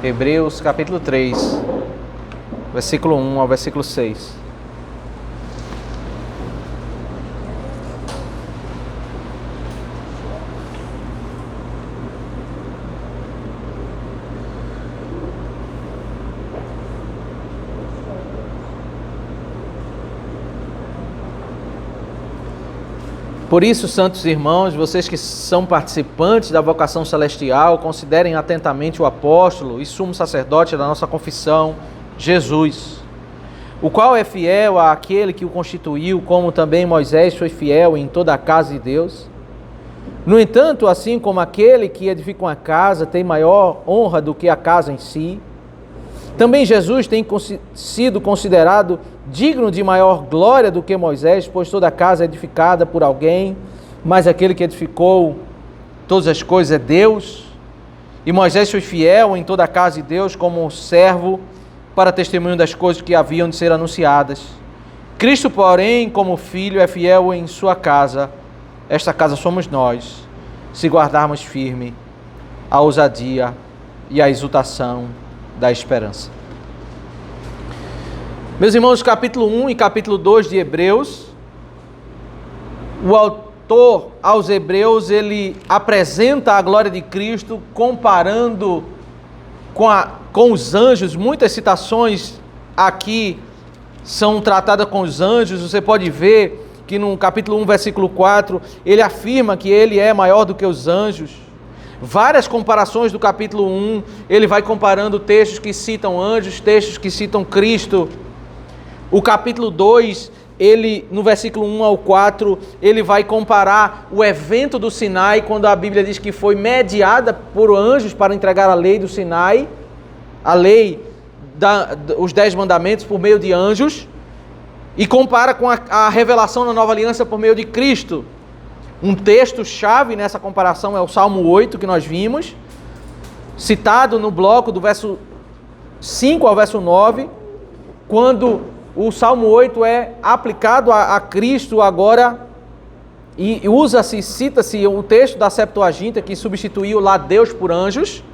Hebreus capítulo 3, versículo 1 ao versículo 6. Por isso, santos irmãos, vocês que são participantes da vocação celestial, considerem atentamente o apóstolo e sumo sacerdote da nossa confissão, Jesus, o qual é fiel àquele que o constituiu, como também Moisés foi fiel em toda a casa de Deus. No entanto, assim como aquele que edifica uma casa tem maior honra do que a casa em si, também Jesus tem sido considerado digno de maior glória do que Moisés, pois toda casa é edificada por alguém, mas aquele que edificou todas as coisas é Deus. E Moisés foi fiel em toda a casa de Deus como servo para testemunho das coisas que haviam de ser anunciadas. Cristo, porém, como filho, é fiel em sua casa. Esta casa somos nós, se guardarmos firme a ousadia e a exultação da esperança. Meus irmãos, capítulo 1 e capítulo 2 de Hebreus, o autor aos Hebreus, ele apresenta a glória de Cristo comparando com os anjos. Muitas citações aqui são tratadas com os anjos. Você pode ver que no capítulo 1, versículo 4, ele afirma que ele é maior do que os anjos. Várias comparações do capítulo 1, ele vai comparando textos que citam anjos, textos que citam Cristo. O capítulo 2, ele, no versículo 1 ao 4, ele vai comparar o evento do Sinai, quando a Bíblia diz que foi mediada por anjos para entregar a lei do Sinai, a lei, os 10 mandamentos por meio de anjos, e compara com a revelação da nova aliança por meio de Cristo. Um texto-chave nessa comparação é o Salmo 8, que nós vimos, citado no bloco do verso 5 ao verso 9, quando o Salmo 8 é aplicado a Cristo agora, e cita-se o texto da Septuaginta, que substituiu lá Deus por anjos,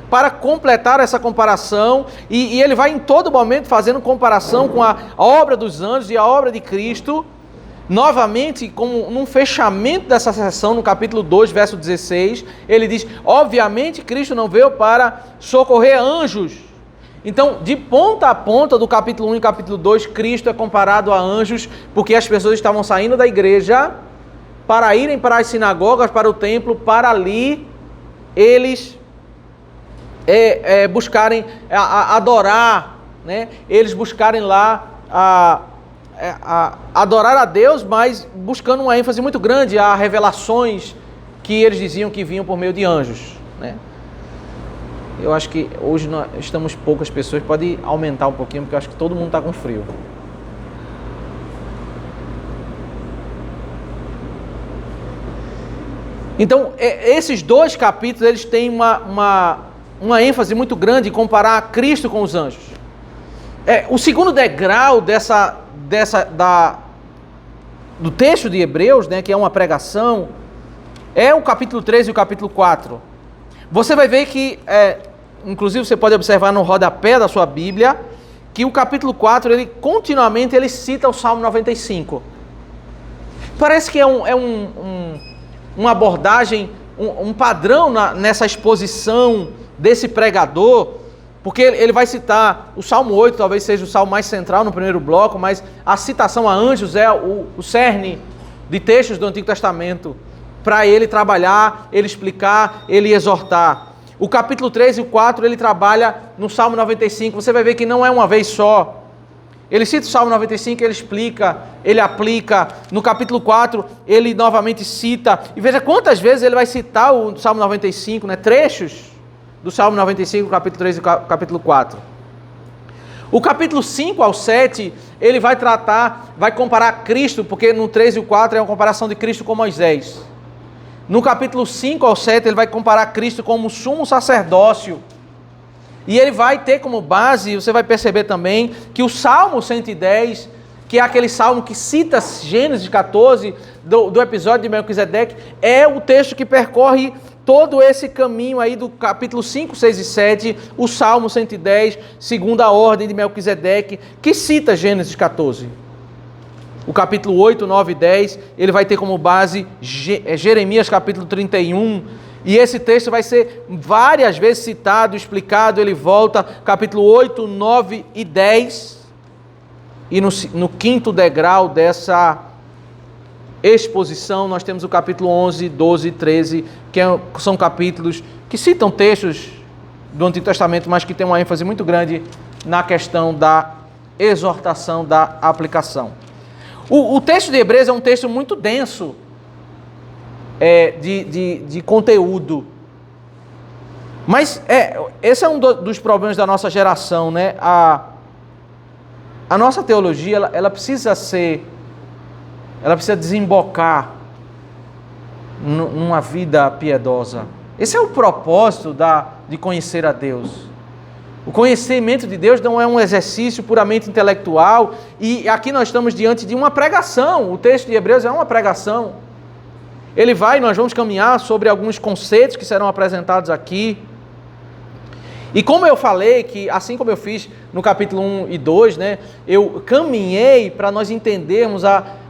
para completar essa comparação, e ele vai em todo momento fazendo comparação com a obra dos anjos e a obra de Cristo. Novamente, como num fechamento dessa sessão, no capítulo 2, verso 16, ele diz: obviamente Cristo não veio para socorrer anjos. Então, de ponta a ponta do capítulo 1 e capítulo 2, Cristo é comparado a anjos, porque as pessoas estavam saindo da igreja para irem para as sinagogas, para o templo, para ali eles buscarem adorar, né? Eles buscarem lá adorar a Deus, mas buscando uma ênfase muito grande a revelações que eles diziam que vinham por meio de anjos, né? Eu acho que hoje nós estamos poucas pessoas, pode aumentar um pouquinho, porque eu acho que todo mundo está com frio. Então, esses dois capítulos, eles têm uma ênfase muito grande em comparar Cristo com os anjos. O segundo degrau do texto de Hebreus, né, que é uma pregação, é o capítulo 3 e o capítulo 4. Você vai ver que, inclusive você pode observar no rodapé da sua Bíblia, que o capítulo 4, ele continuamente cita o Salmo 95. Parece que é uma abordagem, um padrão nessa exposição desse pregador, porque ele vai citar o Salmo 8, talvez seja o salmo mais central no primeiro bloco, mas a citação a anjos é o cerne de textos do Antigo Testamento, para ele trabalhar, ele explicar, ele exortar. O capítulo 3 e o 4, ele trabalha no Salmo 95, você vai ver que não é uma vez só. Ele cita o Salmo 95, ele explica, ele aplica. No capítulo 4, ele novamente cita, e veja quantas vezes ele vai citar o Salmo 95, né? Trechos do Salmo 95, capítulo 3 e capítulo 4. O capítulo 5 ao 7, ele vai comparar Cristo, porque no 3 e o 4 é uma comparação de Cristo com Moisés. No capítulo 5 ao 7, ele vai comparar Cristo como sumo sacerdócio. E ele vai ter como base, você vai perceber também, que o Salmo 110, que é aquele salmo que cita Gênesis 14, do episódio de Melquisedeque, é o texto que percorre todo esse caminho aí do capítulo 5, 6 e 7, o Salmo 110, segunda ordem de Melquisedeque, que cita Gênesis 14. O capítulo 8, 9 e 10, ele vai ter como base Jeremias capítulo 31, e esse texto vai ser várias vezes citado, explicado, ele volta, capítulo 8, 9 e 10, e no quinto degrau dessa exposição, nós temos o capítulo 11, 12 e 13, que são capítulos que citam textos do Antigo Testamento, mas que tem uma ênfase muito grande na questão da exortação, da aplicação. O texto de Hebreus é um texto muito denso de conteúdo. Mas esse é um dos problemas da nossa geração, né? A nossa teologia, ela precisa desembocar numa vida piedosa. Esse é o propósito de conhecer a Deus. O conhecimento de Deus não é um exercício puramente intelectual, e aqui nós estamos diante de uma pregação. O texto de Hebreus é uma pregação. Nós vamos caminhar sobre alguns conceitos que serão apresentados aqui. E como eu falei, que assim como eu fiz no capítulo 1 e 2, né, eu caminhei para nós entendermos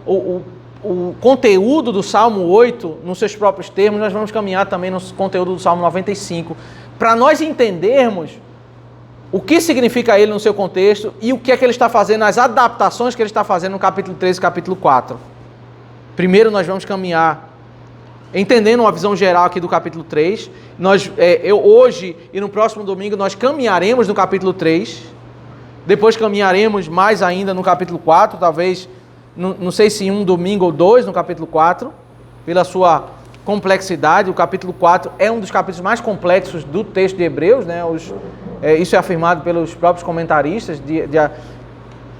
o conteúdo do Salmo 8 nos seus próprios termos, nós vamos caminhar também no conteúdo do Salmo 95, para nós entendermos o que significa ele no seu contexto e o que é que ele está fazendo, as adaptações que ele está fazendo no capítulo 3 e capítulo 4. Primeiro nós vamos caminhar entendendo uma visão geral aqui do capítulo 3. Hoje e no próximo domingo nós caminharemos no capítulo 3, depois caminharemos mais ainda no capítulo 4, talvez, não sei se um domingo ou dois no capítulo 4, pela sua complexidade. O capítulo 4 é um dos capítulos mais complexos do texto de Hebreus, né? Isso é afirmado pelos próprios comentaristas,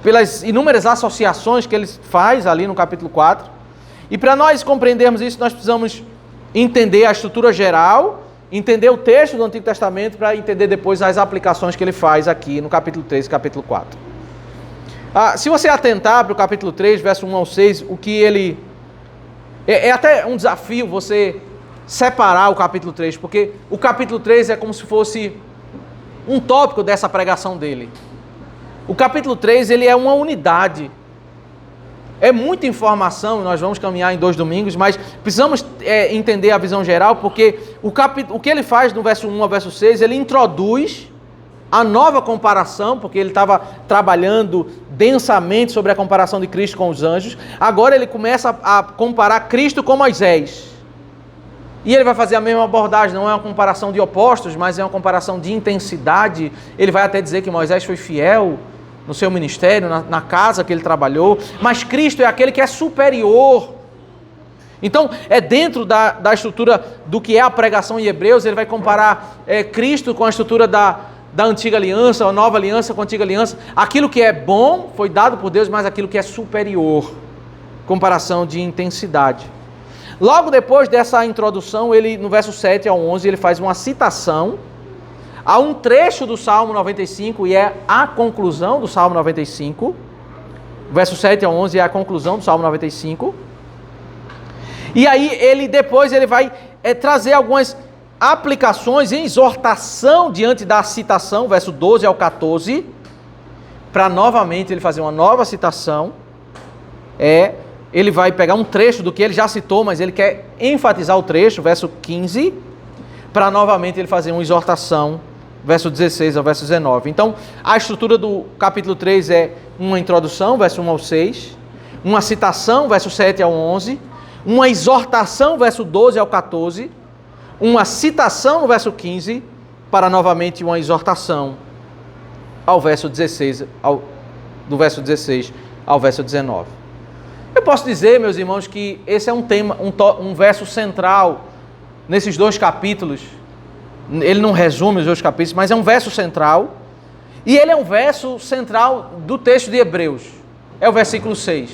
pelas inúmeras associações que ele faz ali no capítulo 4. E para nós compreendermos isso, nós precisamos entender a estrutura geral, entender o texto do Antigo Testamento, para entender depois as aplicações que ele faz aqui no capítulo 3 e capítulo 4. Se você atentar para o capítulo 3, verso 1 ao 6, o que ele... É até um desafio você separar o capítulo 3, porque o capítulo 3 é como se fosse um tópico dessa pregação dele. O capítulo 3, ele é uma unidade. É muita informação, nós vamos caminhar em 2 domingos, mas precisamos entender a visão geral, porque o que ele faz no verso 1 ao verso 6, ele introduz a nova comparação, porque ele estava trabalhando densamente sobre a comparação de Cristo com os anjos. Agora ele começa a comparar Cristo com Moisés. E ele vai fazer a mesma abordagem, não é uma comparação de opostos, mas é uma comparação de intensidade. Ele vai até dizer que Moisés foi fiel no seu ministério, na casa que ele trabalhou, mas Cristo é aquele que é superior. Então, dentro da estrutura do que é a pregação em Hebreus, ele vai comparar Cristo com a estrutura da antiga aliança, a nova aliança com a antiga aliança. Aquilo que é bom foi dado por Deus, mas aquilo que é superior. Comparação de intensidade. Logo depois dessa introdução, ele, no verso 7 ao 11, ele faz uma citação a um trecho do Salmo 95, e é a conclusão do Salmo 95. Verso 7 ao 11 é a conclusão do Salmo 95. E aí, depois ele vai trazer algumas aplicações em exortação diante da citação, verso 12 ao 14, para novamente ele fazer uma nova citação. Ele vai pegar um trecho do que ele já citou, mas ele quer enfatizar o trecho, verso 15, para novamente ele fazer uma exortação, verso 16 ao verso 19. Então, a estrutura do capítulo 3 é uma introdução, verso 1 ao 6, uma citação, verso 7 ao 11, uma exortação, verso 12 ao 14, uma citação no verso 15, para novamente uma exortação ao verso 16, do verso 16 ao verso 19. Eu posso dizer, meus irmãos, que esse é um tema, um verso central nesses 2 capítulos. Ele não resume os 2 capítulos, mas é um verso central. E ele é um verso central do texto de Hebreus. É o versículo 6.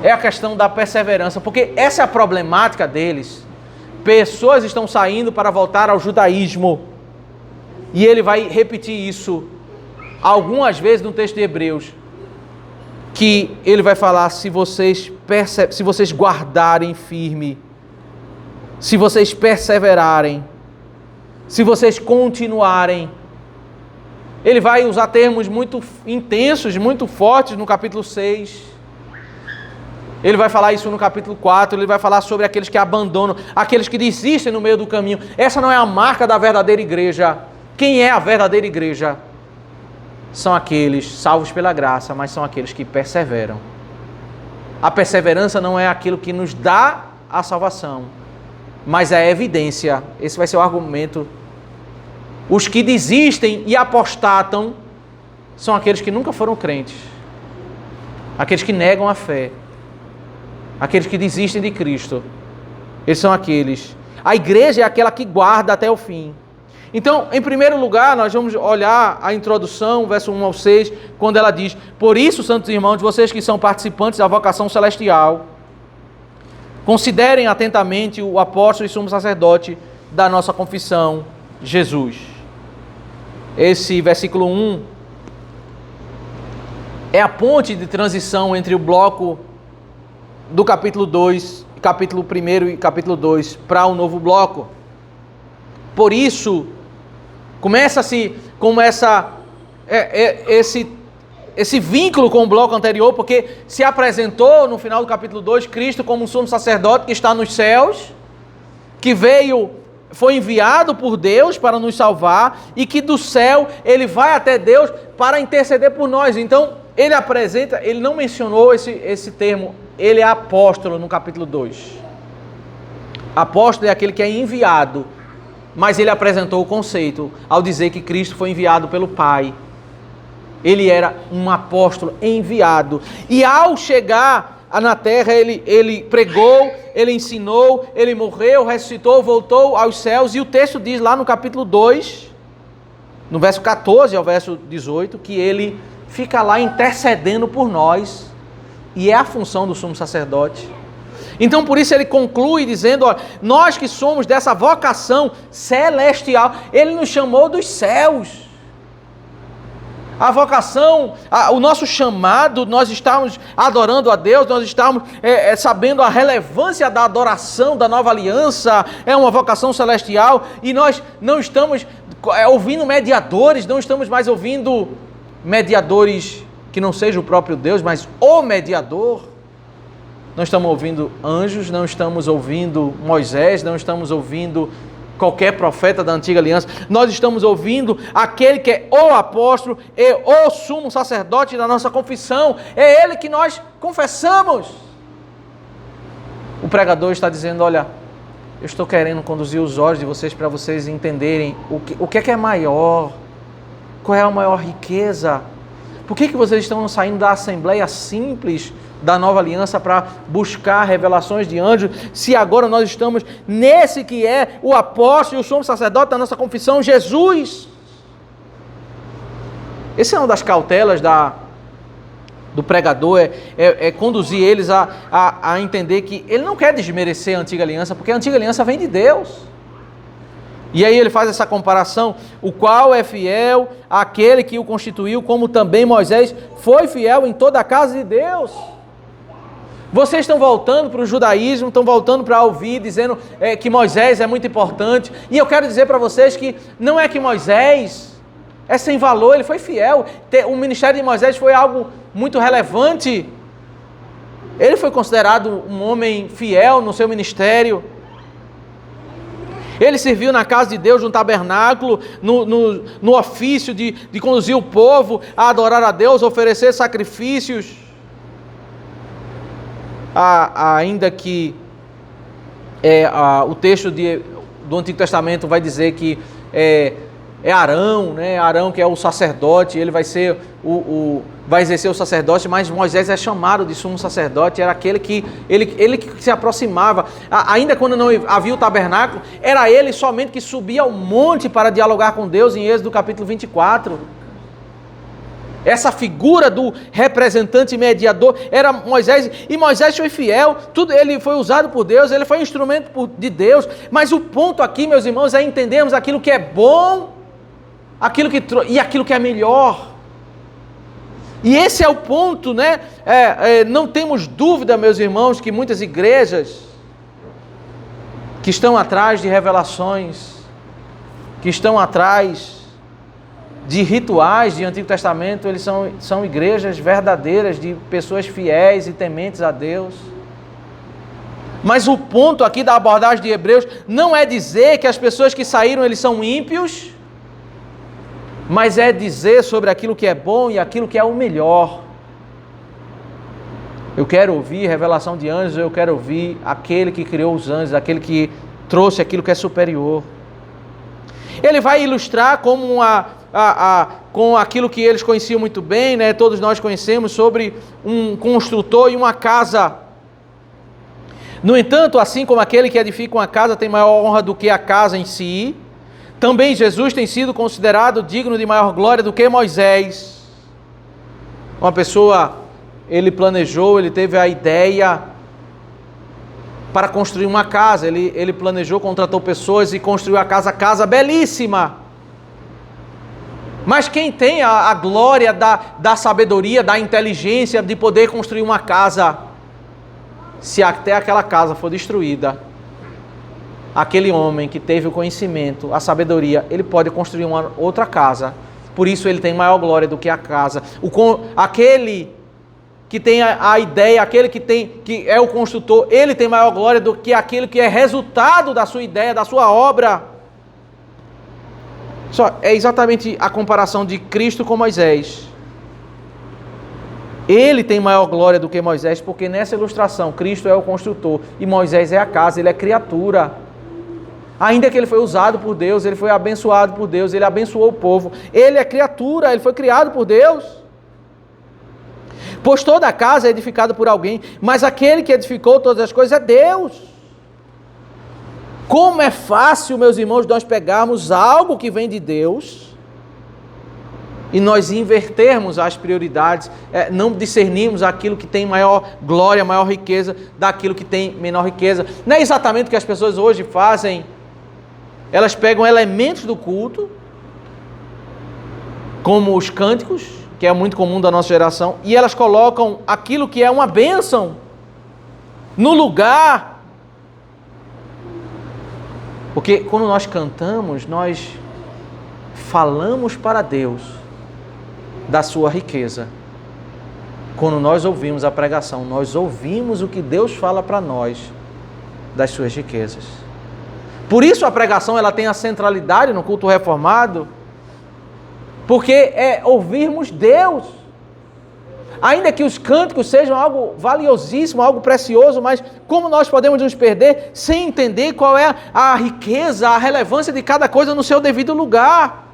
É a questão da perseverança, porque essa é a problemática deles. Pessoas estão saindo para voltar ao judaísmo. E ele vai repetir isso algumas vezes no texto de Hebreus. Que ele vai falar, se vocês guardarem firme, se vocês perseverarem, se vocês continuarem. Ele vai usar termos muito intensos, muito fortes no capítulo 6. Ele vai falar isso no capítulo 4, ele vai falar sobre aqueles que abandonam, aqueles que desistem no meio do caminho. Essa não é a marca da verdadeira igreja. Quem é a verdadeira igreja? São aqueles salvos pela graça, mas são aqueles que perseveram. A perseverança não é aquilo que nos dá a salvação, mas é a evidência. Esse vai ser o argumento. Os que desistem e apostatam são aqueles que nunca foram crentes, aqueles que negam a fé, aqueles que desistem de Cristo. Eles são aqueles. A igreja é aquela que guarda até o fim. Então, em primeiro lugar, nós vamos olhar a introdução, verso 1 ao 6, quando ela diz: por isso, santos irmãos, vocês que são participantes da vocação celestial, considerem atentamente o apóstolo e sumo sacerdote da nossa confissão, Jesus. Esse versículo 1 é a ponte de transição entre o bloco do capítulo 2, capítulo 1 e capítulo 2, para o novo bloco. Por isso, começa-se com esse vínculo com o bloco anterior, porque se apresentou no final do capítulo 2, Cristo como um sumo sacerdote que está nos céus, que foi enviado por Deus para nos salvar, e que do céu ele vai até Deus para interceder por nós. Então, ele não mencionou esse termo, ele é apóstolo no capítulo 2. Apóstolo é aquele que é enviado, mas ele apresentou o conceito ao dizer que Cristo foi enviado pelo Pai. Ele era um apóstolo enviado. E ao chegar na terra, ele pregou, ele ensinou, ele morreu, ressuscitou, voltou aos céus. E o texto diz lá no capítulo 2, no verso 14 ao verso 18, que ele fica lá intercedendo por nós. E é a função do sumo sacerdote. Então, por isso ele conclui dizendo: ó, nós que somos dessa vocação celestial, ele nos chamou dos céus. A vocação, o nosso chamado, nós estamos adorando a Deus, nós estamos sabendo a relevância da adoração da nova aliança, é uma vocação celestial, e nós não estamos ouvindo mediadores, não estamos mais ouvindo mediadores que não seja o próprio Deus, mas o mediador. Não estamos ouvindo anjos, não estamos ouvindo Moisés, não estamos ouvindo qualquer profeta da antiga aliança. Nós estamos ouvindo aquele que é o apóstolo e o sumo sacerdote da nossa confissão. É ele que nós confessamos. O pregador está dizendo: olha, eu estou querendo conduzir os olhos de vocês para vocês entenderem o que é maior, qual é a maior riqueza. Por que vocês estão saindo da assembleia simples da nova aliança para buscar revelações de anjos, se agora nós estamos nesse que é o apóstolo e o sumo sacerdote da nossa confissão, Jesus? Essa é uma das cautelas do pregador, é conduzir eles a entender que ele não quer desmerecer a antiga aliança, porque a antiga aliança vem de Deus. E aí ele faz essa comparação: o qual é fiel àquele que o constituiu, como também Moisés foi fiel em toda a casa de Deus. Vocês estão voltando para o judaísmo, estão voltando para ouvir, dizendo que Moisés é muito importante. E eu quero dizer para vocês que não é que Moisés é sem valor, ele foi fiel. O ministério de Moisés foi algo muito relevante. Ele foi considerado um homem fiel no seu ministério. Ele serviu na casa de Deus, no tabernáculo, no ofício de conduzir o povo a adorar a Deus, oferecer sacrifícios. Ainda que o texto do Antigo Testamento vai dizer que é Arão, né? Arão que é o sacerdote, ele vai ser vai exercer o sacerdócio, mas Moisés é chamado de sumo sacerdote, era aquele que ele que se aproximava. Ainda quando não havia o tabernáculo, era ele somente que subia ao monte para dialogar com Deus, em Êxodo capítulo 24. Essa figura do representante mediador era Moisés, e Moisés foi fiel, ele foi usado por Deus, ele foi instrumento de Deus, mas o ponto aqui, meus irmãos, é entendermos aquilo que é bom, e aquilo que é melhor. E esse é o ponto, né? Não temos dúvida, meus irmãos, que muitas igrejas que estão atrás de revelações, que estão atrás de rituais de Antigo Testamento, eles são igrejas verdadeiras, de pessoas fiéis e tementes a Deus. Mas o ponto aqui da abordagem de Hebreus não é dizer que as pessoas que saíram, eles são ímpios, mas é dizer sobre aquilo que é bom e aquilo que é o melhor. Eu quero ouvir revelação de anjos, eu quero ouvir aquele que criou os anjos, aquele que trouxe aquilo que é superior. Ele vai ilustrar como com aquilo que eles conheciam muito bem, né? Todos nós conhecemos, sobre um construtor e uma casa. No entanto, assim como aquele que edifica uma casa tem maior honra do que a casa em si, também Jesus tem sido considerado digno de maior glória do que Moisés. Uma pessoa, ele planejou, ele teve a ideia para construir uma casa, ele planejou, contratou pessoas e construiu a casa belíssima. Mas quem tem a glória da sabedoria, da inteligência de poder construir uma casa, se até aquela casa for destruída, aquele homem que teve o conhecimento, a sabedoria, ele pode construir uma outra casa. Por isso ele tem maior glória do que a casa. Aquele que tem a ideia, aquele que é o construtor, ele tem maior glória do que aquele que é resultado da sua ideia, da sua obra. É exatamente a comparação de Cristo com Moisés. Ele tem maior glória do que Moisés, porque nessa ilustração, Cristo é o construtor e Moisés é a casa, ele é criatura. Ainda que ele foi usado por Deus, ele foi abençoado por Deus, ele abençoou o povo. Ele é criatura, ele foi criado por Deus. Pois toda a casa é edificada por alguém, mas aquele que edificou todas as coisas é Deus. Como é fácil, meus irmãos, nós pegarmos algo que vem de Deus e nós invertermos as prioridades, não discernirmos aquilo que tem maior glória, maior riqueza, daquilo que tem menor riqueza. Não é exatamente o que as pessoas hoje fazem. Elas pegam elementos do culto, como os cânticos, que é muito comum da nossa geração, e elas colocam aquilo que é uma bênção no lugar. Porque quando nós cantamos, nós falamos para Deus da sua riqueza. Quando nós ouvimos a pregação, nós ouvimos o que Deus fala para nós das suas riquezas. Por isso a pregação ela tem a centralidade no culto reformado, porque é ouvirmos Deus. Ainda que os cânticos sejam algo valiosíssimo, algo precioso, mas como nós podemos nos perder sem entender qual é a riqueza, a relevância de cada coisa no seu devido lugar?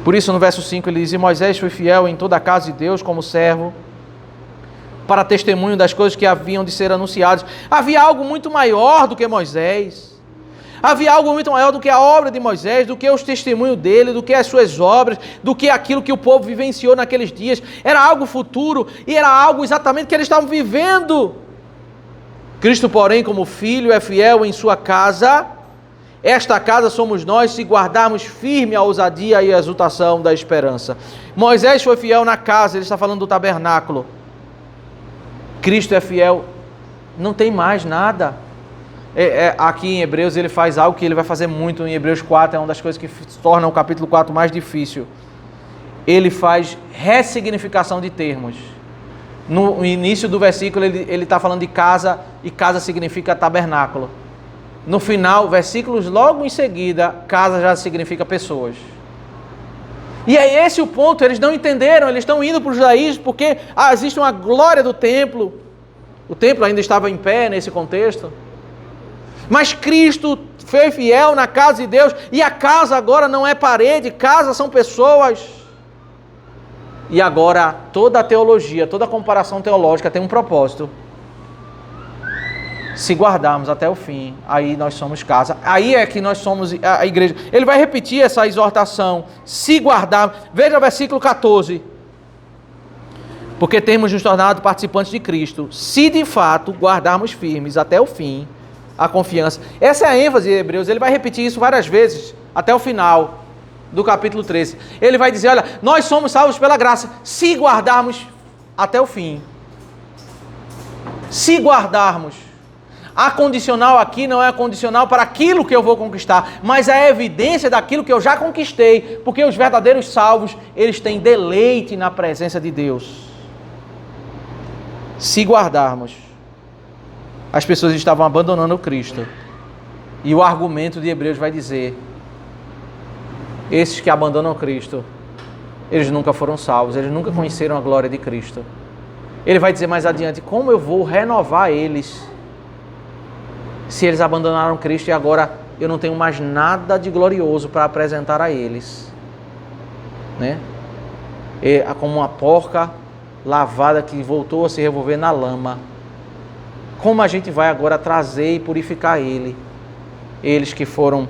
Por isso no verso 5 ele diz: e Moisés foi fiel em toda a casa de Deus como servo, para testemunho das coisas que haviam de ser anunciadas. Havia algo muito maior do que Moisés. Havia algo muito maior do que a obra de Moisés, do que os testemunhos dele, do que as suas obras, do que aquilo que o povo vivenciou naqueles dias. Era algo futuro e era algo exatamente que eles estavam vivendo. Cristo, porém, como filho, é fiel em sua casa. Esta casa somos nós, se guardarmos firme a ousadia e a exultação da esperança. Moisés foi fiel na casa, ele está falando do tabernáculo. Cristo é fiel, não tem mais nada. Aqui em Hebreus ele faz algo que ele vai fazer muito em Hebreus 4, é uma das coisas que torna o capítulo 4 mais difícil. Ele faz ressignificação de termos. No início do versículo ele está falando de casa, e casa significa tabernáculo. No final, versículos logo em seguida, casa já significa pessoas. E é esse o ponto, eles não entenderam, eles estão indo para o judaísmo porque existe uma glória do templo. O templo ainda estava em pé nesse contexto. Mas Cristo foi fiel na casa de Deus, e a casa agora não é parede, casa são pessoas. E agora toda a teologia, toda a comparação teológica tem um propósito. Se guardarmos até o fim, aí nós somos casa. Aí é que nós somos a igreja. Ele vai repetir essa exortação. Se guardarmos. Veja o versículo 14. Porque temos nos tornado participantes de Cristo, se de fato guardarmos firmes até o fim a confiança. Essa é a ênfase de Hebreus. Ele vai repetir isso várias vezes até o final do capítulo 13. Ele vai dizer, olha, nós somos salvos pela graça, se guardarmos até o fim. Se guardarmos. A condicional aqui não é a condicional para aquilo que eu vou conquistar, mas é a evidência daquilo que eu já conquistei, porque os verdadeiros salvos, eles têm deleite na presença de Deus. Se guardarmos, as pessoas estavam abandonando Cristo. E o argumento de Hebreus vai dizer: esses que abandonam Cristo, eles nunca foram salvos, eles nunca conheceram a glória de Cristo. Ele vai dizer mais adiante: como eu vou renovar eles, se eles abandonaram Cristo e agora eu não tenho mais nada de glorioso para apresentar a eles, né? Como uma porca lavada que voltou a se revolver na lama. Como a gente vai agora trazer e purificar eles que foram...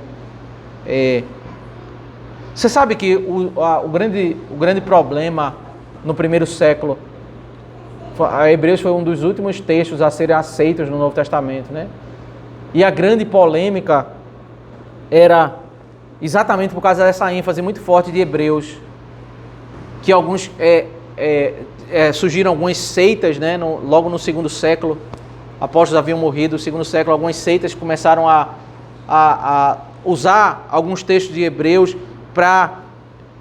Você sabe que o grande problema no primeiro século, Hebreus foi um dos últimos textos a serem aceitos no Novo Testamento, né? E a grande polêmica era exatamente por causa dessa ênfase muito forte de Hebreus, que alguns surgiram algumas seitas, né? Logo no segundo século, apóstolos haviam morrido, no segundo século, algumas seitas começaram a usar alguns textos de Hebreus para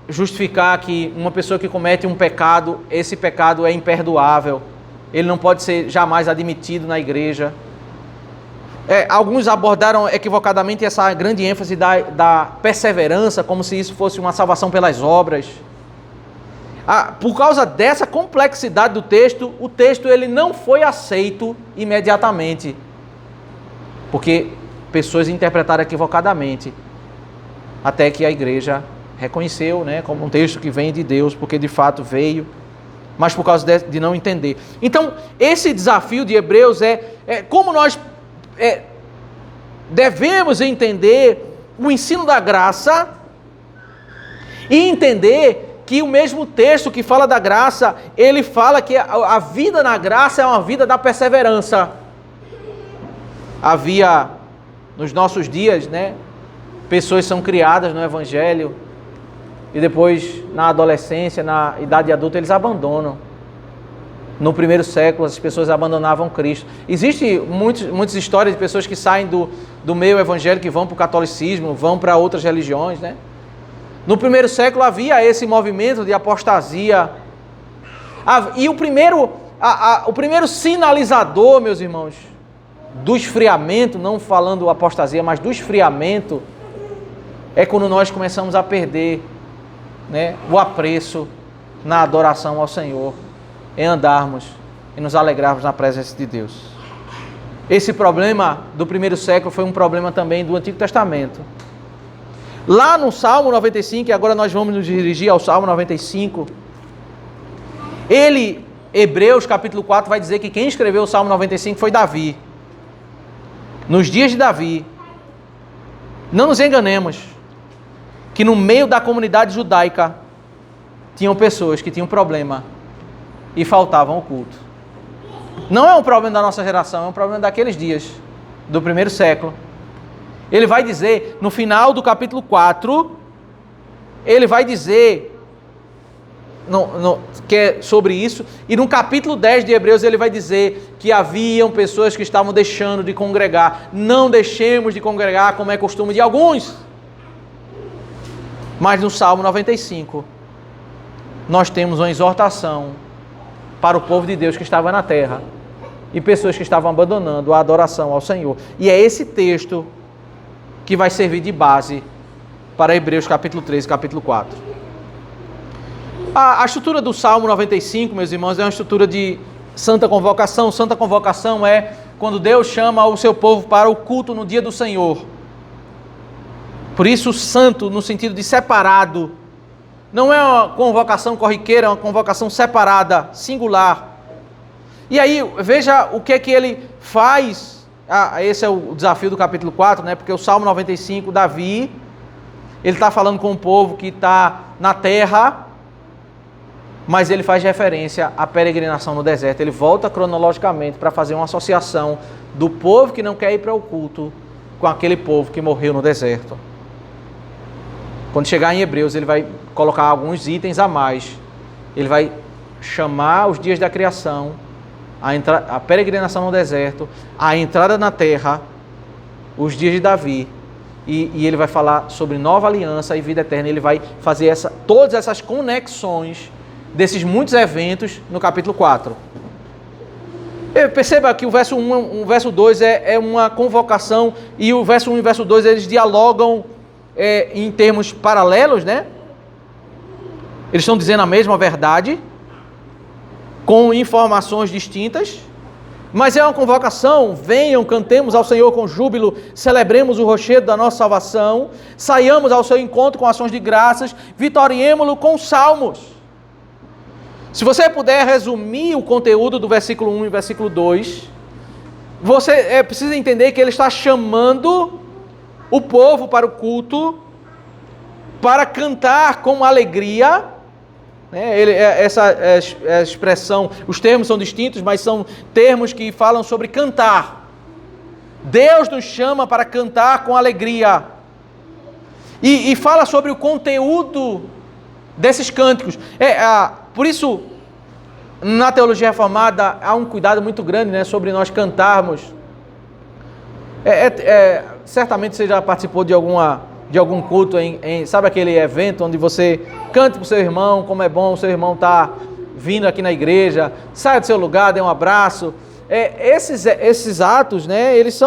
justificar que uma pessoa que comete um pecado, esse pecado é imperdoável, ele não pode ser jamais admitido na igreja. Alguns abordaram equivocadamente essa grande ênfase da perseverança, como se isso fosse uma salvação pelas obras. Por causa dessa complexidade do texto, o texto ele não foi aceito imediatamente, porque pessoas interpretaram equivocadamente, até que a igreja reconheceu, né, como um texto que vem de Deus, porque de fato veio, mas por causa de não entender. Então, esse desafio de Hebreus é como nós devemos entender o ensino da graça e entender que o mesmo texto que fala da graça, ele fala que a vida na graça é uma vida da perseverança. Havia, nos nossos dias, né, pessoas são criadas no Evangelho e depois, na adolescência, na idade adulta, eles abandonam. No primeiro século, as pessoas abandonavam Cristo. Existem muitas histórias de pessoas que saem do meio evangélico e vão para o catolicismo, vão para outras religiões, né? No primeiro século havia esse movimento de apostasia. E o primeiro sinalizador, meus irmãos, do esfriamento, não falando apostasia, mas do esfriamento, é quando nós começamos a perder, né, o apreço na adoração ao Senhor, em andarmos e nos alegrarmos na presença de Deus. Esse problema do primeiro século foi um problema também do Antigo Testamento. Lá no Salmo 95, e agora nós vamos nos dirigir ao Salmo 95, Hebreus capítulo 4 vai dizer que quem escreveu o Salmo 95 foi Davi. Nos dias de Davi, não nos enganemos, que no meio da comunidade judaica tinham pessoas que tinham problema e faltavam o culto. Não é um problema da nossa geração, é um problema daqueles dias, do primeiro século. Ele vai dizer, no final do capítulo 4, ele vai dizer que é sobre isso, e no capítulo 10 de Hebreus ele vai dizer que haviam pessoas que estavam deixando de congregar. Não deixemos de congregar como é costume de alguns. Mas no Salmo 95, nós temos uma exortação para o povo de Deus que estava na terra e pessoas que estavam abandonando a adoração ao Senhor. E é esse texto que vai servir de base para Hebreus capítulo 3 e capítulo 4. A estrutura do Salmo 95, meus irmãos, é uma estrutura de santa convocação. Santa convocação é quando Deus chama o seu povo para o culto no dia do Senhor. Por isso, santo, no sentido de separado, não é uma convocação corriqueira, é uma convocação separada, singular. E aí, veja o que é que ele faz. Esse é o desafio do capítulo 4, né? Porque o Salmo 95, Davi, ele está falando com um povo que está na terra, mas ele faz referência à peregrinação no deserto. Ele volta cronologicamente para fazer uma associação do povo que não quer ir para o culto com aquele povo que morreu no deserto. Quando chegar em Hebreus, ele vai colocar alguns itens a mais. Ele vai chamar os dias da criação a peregrinação no deserto, a entrada na terra, os dias de Davi, e ele vai falar sobre nova aliança e vida eterna. Ele vai fazer todas essas conexões desses muitos eventos no capítulo 4. Perceba que o verso 1, o verso 2 é uma convocação, e o verso 1 e o verso 2 eles dialogam em termos paralelos, né? Eles estão dizendo a mesma verdade, com informações distintas, mas é uma convocação: venham, cantemos ao Senhor com júbilo, celebremos o rochedo da nossa salvação, saiamos ao seu encontro com ações de graças, vitoriemo-lo com salmos. Se você puder resumir o conteúdo do versículo 1 e versículo 2, você precisa entender que ele está chamando o povo para o culto, para cantar com alegria. Essa expressão, os termos são distintos, mas são termos que falam sobre cantar. Deus nos chama para cantar com alegria. E fala sobre o conteúdo desses cânticos. Por isso, na teologia reformada, há um cuidado muito grande, né, sobre nós cantarmos. Certamente você já participou de algum culto, sabe aquele evento onde você canta para o seu irmão, como é bom o seu irmão estar vindo aqui na igreja, saia do seu lugar, dê um abraço. Esses atos, né, eles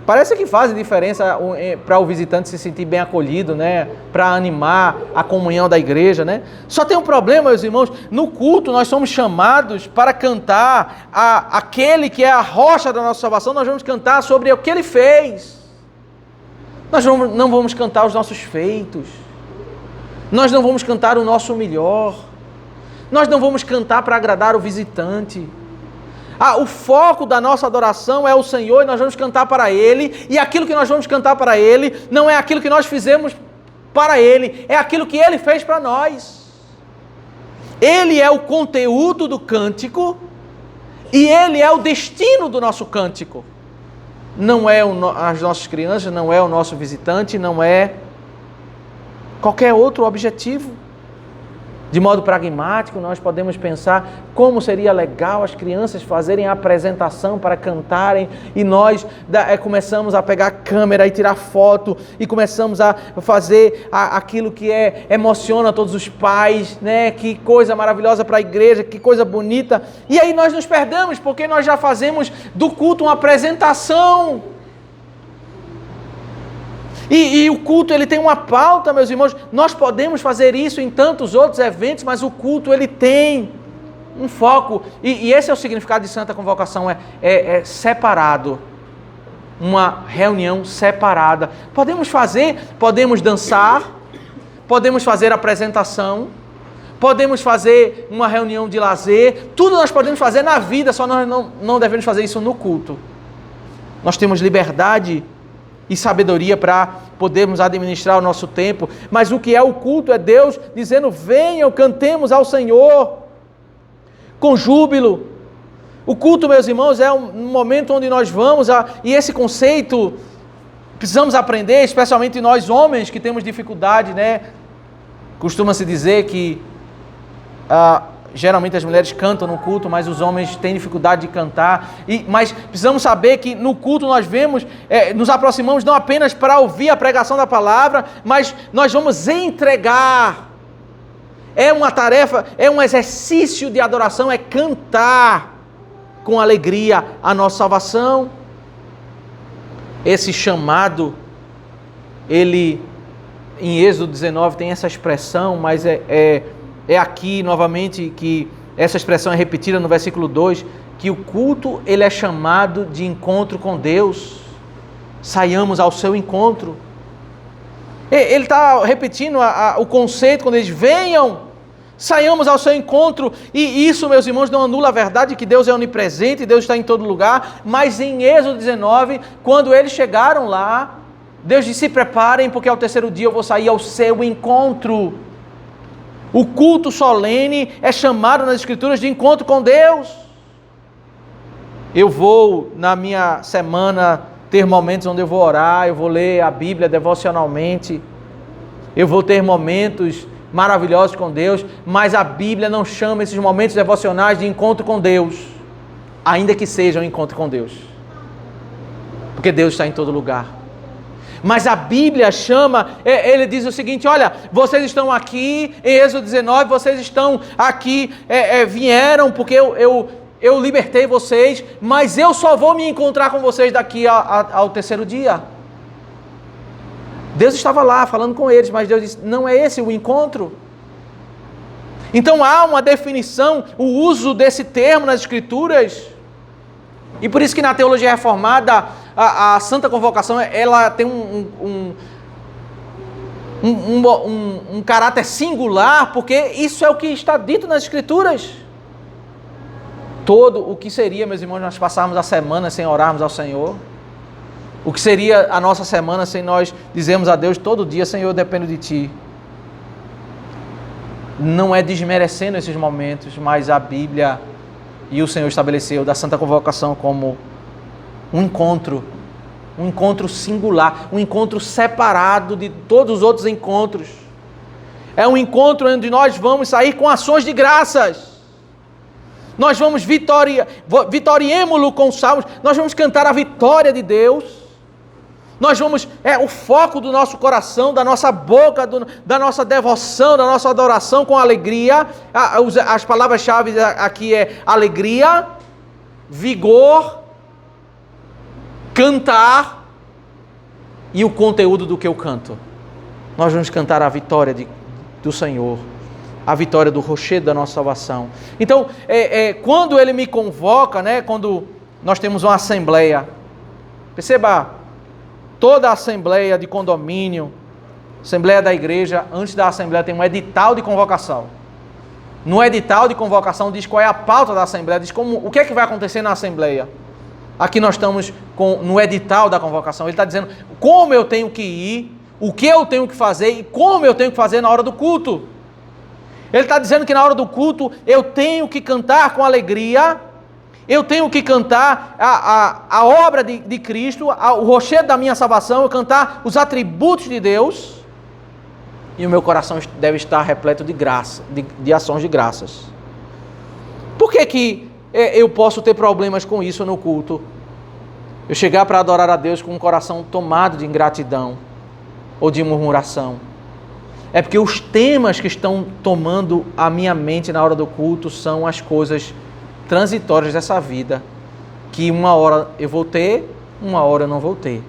parece que fazem diferença para o visitante se sentir bem acolhido, né, para animar a comunhão da igreja, né. Só tem um problema, meus irmãos: no culto nós somos chamados para cantar aquele que é a rocha da nossa salvação. Nós vamos cantar sobre o que ele fez. Nós não vamos cantar os nossos feitos. Nós não vamos cantar o nosso melhor. Nós não vamos cantar para agradar o visitante. O foco da nossa adoração é o Senhor, e nós vamos cantar para Ele. E aquilo que nós vamos cantar para Ele não é aquilo que nós fizemos para Ele, é aquilo que Ele fez para nós. Ele é o conteúdo do cântico e Ele é o destino do nosso cântico. Não é as nossas crianças, não é o nosso visitante, não é qualquer outro objetivo. De modo pragmático, nós podemos pensar como seria legal as crianças fazerem a apresentação para cantarem, e nós começamos a pegar a câmera e tirar foto, e começamos a fazer aquilo que emociona todos os pais, né? Que coisa maravilhosa para a igreja, que coisa bonita. E aí nós nos perdemos, porque nós já fazemos do culto uma apresentação. E o culto, ele tem uma pauta, meus irmãos. Nós podemos fazer isso em tantos outros eventos, mas o culto, ele tem um foco. E esse é o significado de Santa Convocação, é separado. Uma reunião separada. Podemos dançar, podemos fazer apresentação, podemos fazer uma reunião de lazer. Tudo nós podemos fazer na vida, só nós não devemos fazer isso no culto. Nós temos liberdade e sabedoria para podermos administrar o nosso tempo, mas o que é o culto é Deus dizendo: venham, cantemos ao Senhor com júbilo. O culto, meus irmãos, é um momento onde nós vamos, e esse conceito precisamos aprender, especialmente nós homens que temos dificuldade, né? Costuma-se dizer que geralmente as mulheres cantam no culto, mas os homens têm dificuldade de cantar. Mas precisamos saber que no culto nós nos aproximamos não apenas para ouvir a pregação da palavra, mas nós vamos entregar. É uma tarefa, é um exercício de adoração, é cantar com alegria a nossa salvação. Esse chamado, ele em Êxodo 19 tem essa expressão, mas é aqui novamente que essa expressão é repetida no versículo 2, que o culto, ele é chamado de encontro com Deus. Saiamos ao seu encontro. Ele está repetindo o conceito quando eles venham, saiamos ao seu encontro. E isso, meus irmãos, não anula a verdade de que Deus é onipresente, Deus está em todo lugar. Mas em Êxodo 19, quando eles chegaram lá, Deus disse: se preparem, porque ao terceiro dia eu vou sair ao seu encontro. O culto solene é chamado nas Escrituras de encontro com Deus. Eu vou, na minha semana, ter momentos onde eu vou orar, eu vou ler a Bíblia devocionalmente, eu vou ter momentos maravilhosos com Deus, mas a Bíblia não chama esses momentos devocionais de encontro com Deus, ainda que seja um encontro com Deus, porque Deus está em todo lugar. Mas a Bíblia chama, ele diz o seguinte: olha, vocês estão aqui, em Êxodo 19, vocês estão aqui, vieram porque eu libertei vocês, mas eu só vou me encontrar com vocês daqui ao terceiro dia. Deus estava lá falando com eles, mas Deus disse: não é esse o encontro. Então há uma definição, o uso desse termo nas Escrituras, e por isso que na teologia reformada, a Santa Convocação, ela tem um caráter singular, porque isso é o que está dito nas Escrituras. Todo o que seria, meus irmãos, nós passarmos a semana sem orarmos ao Senhor? O que seria a nossa semana sem nós dizermos a Deus todo dia: Senhor, eu dependo de Ti? Não é desmerecendo esses momentos, mas a Bíblia e o Senhor estabeleceu da Santa Convocação como um encontro singular, um encontro separado de todos os outros encontros. É um encontro onde nós vamos sair com ações de graças. Nós vamos vitoriemo-lo com salmos, nós vamos cantar a vitória de Deus. Nós vamos, o foco do nosso coração, da nossa boca, da nossa devoção, da nossa adoração com alegria. As palavras-chave aqui é alegria, vigor, cantar e o conteúdo do que eu canto. Nós vamos cantar a vitória do Senhor, a vitória do rochedo da nossa salvação. Então, quando Ele me convoca, quando nós temos uma assembleia, perceba, toda a assembleia de condomínio, assembleia da igreja, antes da assembleia tem um edital de convocação. No edital de convocação diz qual é a pauta da assembleia, diz o que é que vai acontecer na assembleia. Aqui nós estamos no edital da convocação, ele está dizendo como eu tenho que ir, o que eu tenho que fazer e como eu tenho que fazer na hora do culto. Ele está dizendo que na hora do culto eu tenho que cantar com alegria, eu tenho que cantar a obra de Cristo, o rochedo da minha salvação, eu cantar os atributos de Deus, e o meu coração deve estar repleto de graça, de ações de graças. Por que eu posso ter problemas com isso no culto? Eu chegar para adorar a Deus com um coração tomado de ingratidão ou de murmuração. É porque os temas que estão tomando a minha mente na hora do culto são as coisas transitórias dessa vida, que uma hora eu vou ter, uma hora eu não vou ter.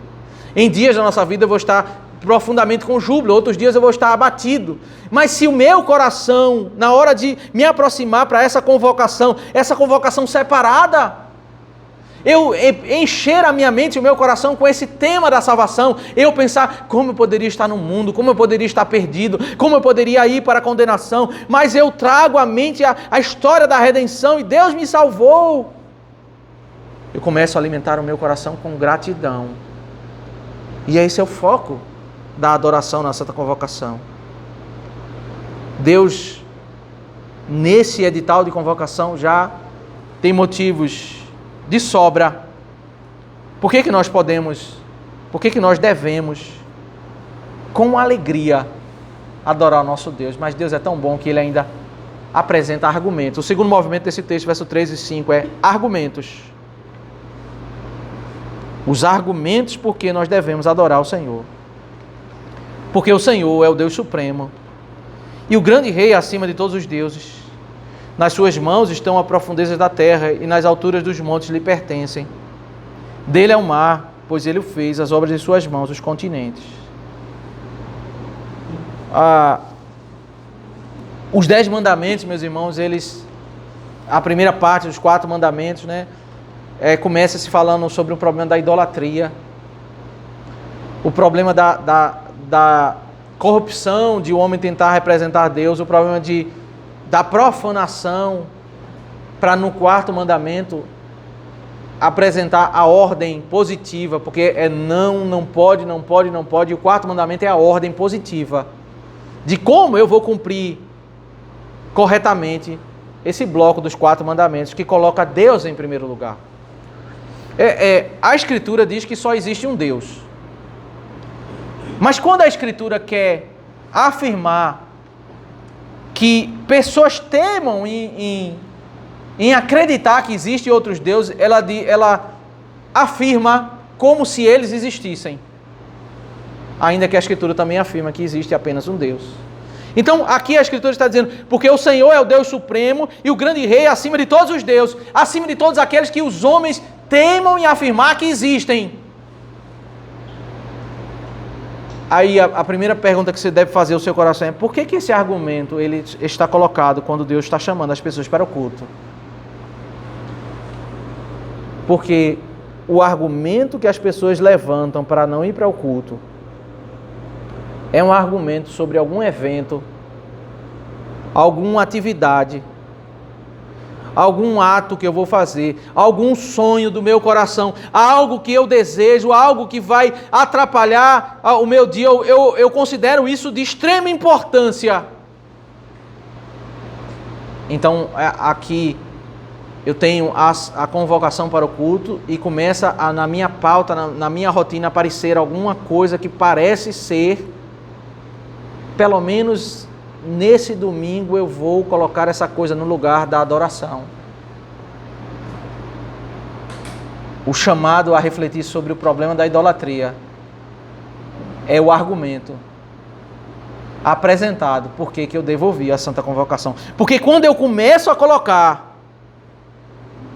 Em dias da nossa vida eu vou estar profundamente com júbilo, outros dias eu vou estar abatido. Mas se o meu coração, na hora de me aproximar para essa convocação separada, eu encher a minha mente e o meu coração com esse tema da salvação, eu pensar como eu poderia estar no mundo, como eu poderia estar perdido, como eu poderia ir para a condenação, mas eu trago à mente a história da redenção e Deus me salvou. Eu começo a alimentar o meu coração com gratidão. E esse é o foco da adoração na Santa Convocação. Deus, nesse edital de convocação, já tem motivos de sobra. Por que nós devemos, com alegria, adorar o nosso Deus? Mas Deus é tão bom que Ele ainda apresenta argumentos. O segundo movimento desse texto, verso 3 e 5, é argumentos. Os argumentos por que nós devemos adorar o Senhor. Porque o Senhor é o Deus Supremo e o grande Rei acima de todos os deuses. Nas suas mãos estão as profundezas da terra e nas alturas dos montes lhe pertencem. Dele é o mar, pois ele o fez, as obras de suas mãos, os continentes. Os 10 mandamentos, meus irmãos, a primeira parte dos 4 mandamentos, começa se falando sobre o problema da idolatria, o problema da corrupção de o homem tentar representar Deus, o problema da profanação, para no 4º mandamento apresentar a ordem positiva, porque não pode, e o 4º mandamento é a ordem positiva, de como eu vou cumprir corretamente esse bloco dos 4 mandamentos, que coloca Deus em primeiro lugar. A Escritura diz que só existe um Deus. Mas quando a Escritura quer afirmar que pessoas temam em acreditar que existem outros deuses, ela afirma como se eles existissem. Ainda que a Escritura também afirma que existe apenas um Deus. Então, aqui a Escritura está dizendo, porque o Senhor é o Deus Supremo e o grande Rei acima de todos os deuses, acima de todos aqueles que os homens temam em afirmar que existem. Aí a primeira pergunta que você deve fazer ao seu coração é, por que esse argumento ele está colocado quando Deus está chamando as pessoas para o culto? Porque o argumento que as pessoas levantam para não ir para o culto é um argumento sobre algum evento, alguma atividade, algum ato que eu vou fazer, algum sonho do meu coração, algo que eu desejo, algo que vai atrapalhar o meu dia. Eu considero isso de extrema importância. Então, aqui eu tenho a convocação para o culto e começa na minha pauta, na minha rotina, aparecer alguma coisa que parece ser, pelo menos nesse domingo eu vou colocar essa coisa no lugar da adoração. O chamado a refletir sobre o problema da idolatria é o argumento apresentado por que eu devo ouvir a Santa Convocação. Porque quando eu começo a colocar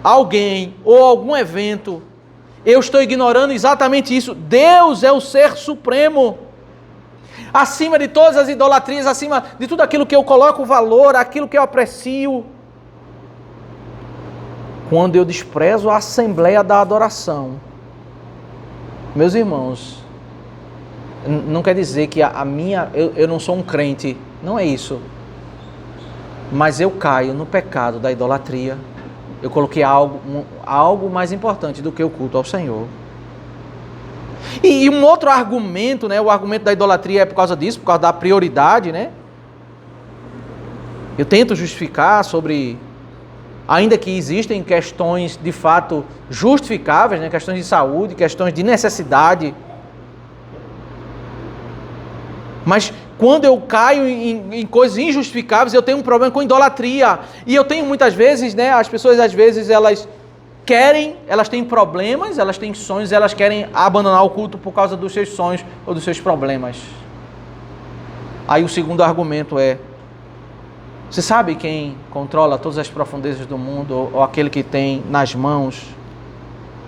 alguém ou algum evento, eu estou ignorando exatamente isso. Deus é o ser supremo. Acima de todas as idolatrias, acima de tudo aquilo que eu coloco valor, aquilo que eu aprecio. Quando eu desprezo a assembleia da adoração, meus irmãos, não quer dizer que eu não sou um crente, não é isso. Mas eu caio no pecado da idolatria. Eu coloquei algo mais importante do que o culto ao Senhor. E um outro argumento, né? O argumento da idolatria é por causa disso, por causa da prioridade, né? Eu tento justificar sobre, ainda que existem questões de fato justificáveis, né? Questões de saúde, questões de necessidade. Mas quando eu caio em coisas injustificáveis, eu tenho um problema com idolatria. E eu tenho muitas vezes, né? As pessoas às vezes elas têm problemas, elas têm sonhos, elas querem abandonar o culto por causa dos seus sonhos ou dos seus problemas. Aí o segundo argumento é, você sabe quem controla todas as profundezas do mundo, ou aquele que tem nas mãos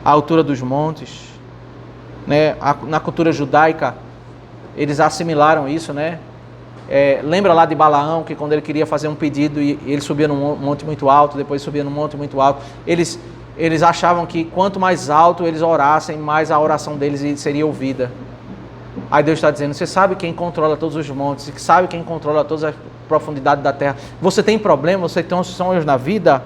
a altura dos montes? Né? Na cultura judaica, eles assimilaram isso, né? Lembra lá de Balaão, que quando ele queria fazer um pedido, e ele subia num monte muito alto, depois subia num monte muito alto, eles achavam que quanto mais alto eles orassem, mais a oração deles seria ouvida. Aí Deus está dizendo, você sabe quem controla todos os montes, sabe quem controla todas as profundidades da terra. Você tem problema, você tem sonhos na vida?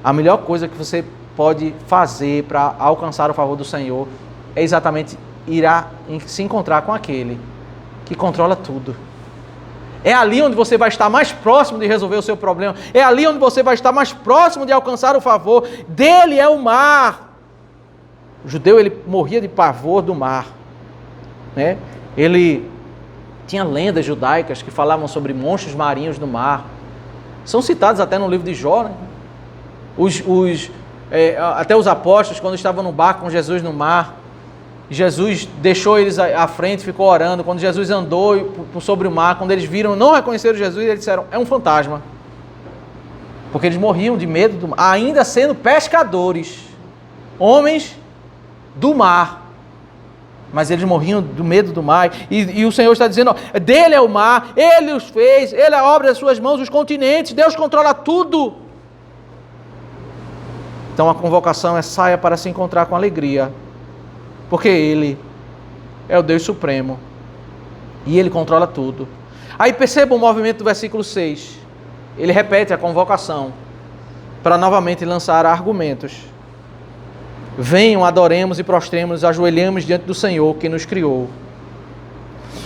A melhor coisa que você pode fazer para alcançar o favor do Senhor é exatamente se encontrar com aquele que controla tudo. É ali onde você vai estar mais próximo de resolver o seu problema. É ali onde você vai estar mais próximo de alcançar o favor. Dele é o mar. O judeu, ele morria de pavor do mar. Né? Ele tinha lendas judaicas que falavam sobre monstros marinhos no mar. São citados até no livro de Jó. Né? Até os apóstolos, quando estavam no barco com Jesus no mar, Jesus deixou eles à frente, ficou orando. Quando Jesus andou sobre o mar, quando eles viram, não reconheceram Jesus, eles disseram, é um fantasma. Porque eles morriam de medo do mar, ainda sendo pescadores, homens do mar. Mas eles morriam do medo do mar. E o Senhor está dizendo, ó, dele é o mar, ele os fez, ele é a obra das suas mãos, os continentes, Deus controla tudo. Então a convocação é saia para se encontrar com alegria. Porque Ele é o Deus Supremo e Ele controla tudo. Aí perceba o movimento do versículo 6. Ele repete a convocação para novamente lançar argumentos. Venham, adoremos e prostremos, ajoelhemos diante do Senhor que nos criou.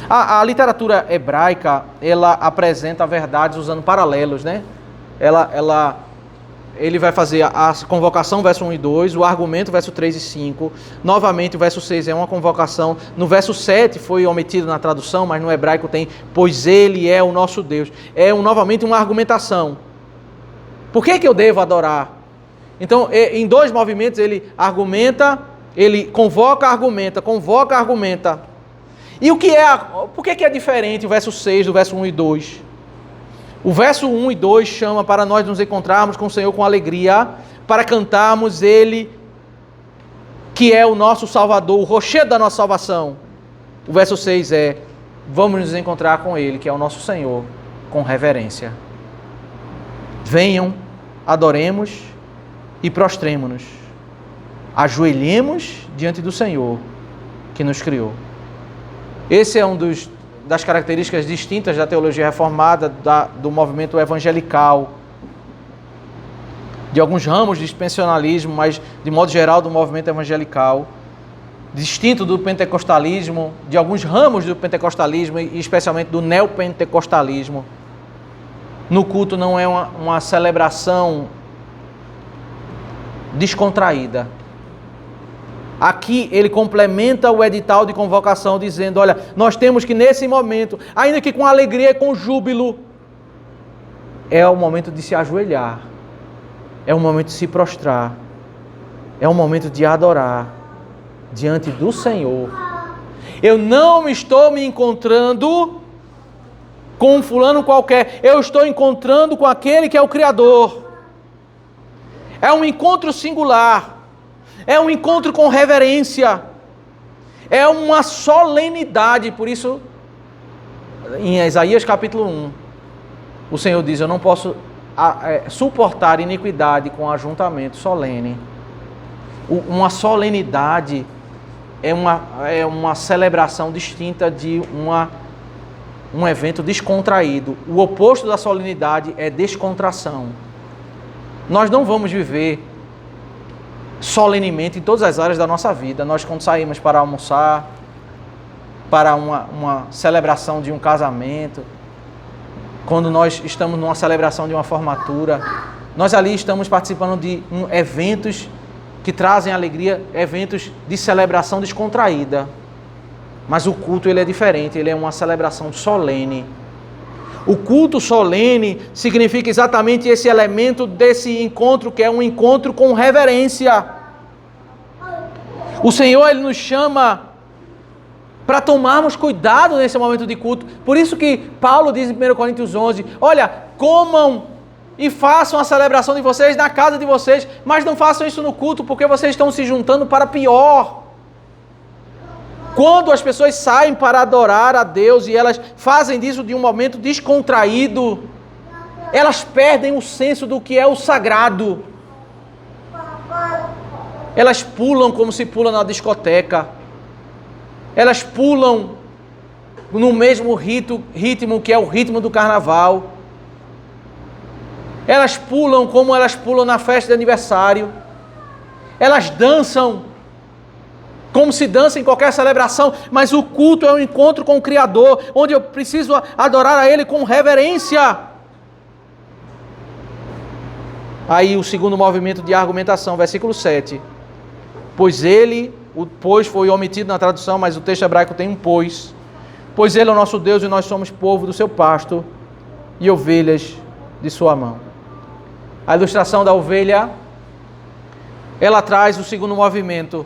A literatura hebraica, ela apresenta verdades usando paralelos, né? Ela ele vai fazer a convocação, verso 1 e 2, o argumento, verso 3 e 5. Novamente, o verso 6 é uma convocação. No verso 7 foi omitido na tradução, mas no hebraico tem, pois ele é o nosso Deus. Novamente uma argumentação. Por que eu devo adorar? Então, em dois movimentos, ele argumenta, ele convoca, argumenta. E por que é diferente o verso 6 do verso 1 e 2? O verso 1 e 2 chama para nós nos encontrarmos com o Senhor com alegria, para cantarmos Ele, que é o nosso Salvador, o rochedo da nossa salvação. O verso 6 é, vamos nos encontrar com Ele, que é o nosso Senhor, com reverência. Venham, adoremos e prostremo-nos. Ajoelhemos diante do Senhor, que nos criou. Esse é das características distintas da teologia reformada, do movimento evangelical, de alguns ramos de dispensacionalismo, mas de modo geral do movimento evangelical, distinto do pentecostalismo, de alguns ramos do pentecostalismo e especialmente do neopentecostalismo. No culto não é uma celebração descontraída. Aqui ele complementa o edital de convocação dizendo, olha, nós temos que nesse momento, ainda que com alegria e com júbilo, é o momento de se ajoelhar, é o momento de se prostrar, é o momento de adorar diante do Senhor. Eu não estou me encontrando com um fulano qualquer, eu estou encontrando com aquele que é o Criador. É um encontro singular. É um encontro com reverência. É uma solenidade. Por isso, em Isaías capítulo 1, o Senhor diz, eu não posso suportar iniquidade com ajuntamento solene. Uma solenidade é uma celebração distinta de um evento descontraído. O oposto da solenidade é descontração. Nós não vamos viver solenemente em todas as áreas da nossa vida. Nós, quando saímos para almoçar, para uma celebração de um casamento, quando nós estamos numa celebração de uma formatura, nós ali estamos participando de eventos que trazem alegria, eventos de celebração descontraída. Mas o culto ele é diferente, ele é uma celebração solene. O culto solene significa exatamente esse elemento desse encontro, que é um encontro com reverência. O Senhor ele nos chama para tomarmos cuidado nesse momento de culto. Por isso que Paulo diz em 1 Coríntios 11, olha, comam e façam a celebração de vocês na casa de vocês, mas não façam isso no culto, porque vocês estão se juntando para pior. Quando as pessoas saem para adorar a Deus e elas fazem disso de um momento descontraído, elas perdem o senso do que é o sagrado. Elas pulam como se pula na discoteca. Elas pulam no mesmo ritmo que é o ritmo do carnaval. Elas pulam como elas pulam na festa de aniversário. Elas dançam como se dança em qualquer celebração, mas o culto é um encontro com o Criador, onde eu preciso adorar a Ele com reverência. Aí o segundo movimento de argumentação, versículo 7. Pois ele, o pois foi omitido na tradução, mas o texto hebraico tem um pois. Pois ele é o nosso Deus e nós somos povo do seu pasto e ovelhas de sua mão. A ilustração da ovelha, ela traz o segundo movimento.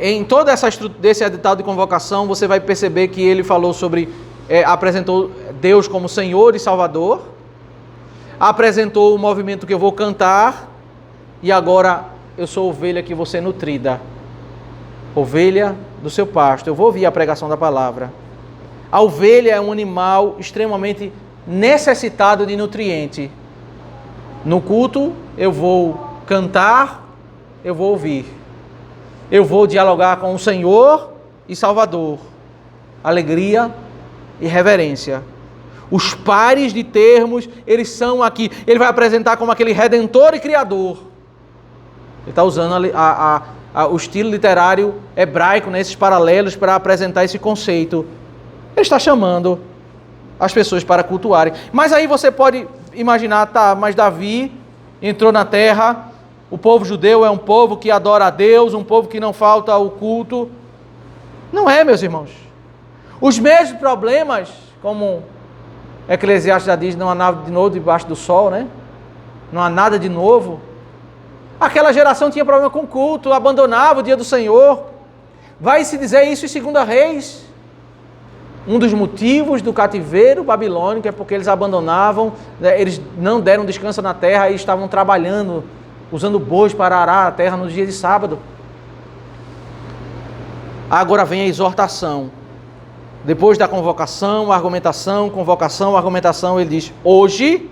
Em toda desse edital de convocação, você vai perceber que ele falou sobre, apresentou Deus como Senhor e Salvador, apresentou o movimento que eu vou cantar, e agora eu sou ovelha que você nutrida, ovelha do seu pasto. Eu vou ouvir a pregação da palavra. A ovelha é um animal extremamente necessitado de nutriente. No culto, eu vou cantar, eu vou ouvir. Eu vou dialogar com o Senhor e Salvador. Alegria e reverência. Os pares de termos, eles são aqui. Ele vai apresentar como aquele Redentor e Criador. Ele está usando o estilo literário hebraico, nesses paralelos, para apresentar esse conceito. Ele está chamando as pessoas para cultuarem. Mas aí você pode imaginar, tá, mas Davi entrou na terra. O povo judeu é um povo que adora a Deus, um povo que não falta ao culto. Não é, meus irmãos. Os mesmos problemas, como Eclesiastes já diz, não há nada de novo debaixo do sol, né? Não há nada de novo. Aquela geração tinha problema com o culto, abandonava o dia do Senhor. Vai se dizer isso em 2 Reis. Um dos motivos do cativeiro babilônico é porque eles abandonavam, eles não deram descanso na terra e estavam trabalhando, usando bois para arar a terra nos dias de sábado. Agora vem a exortação. Depois da convocação, argumentação, ele diz: hoje,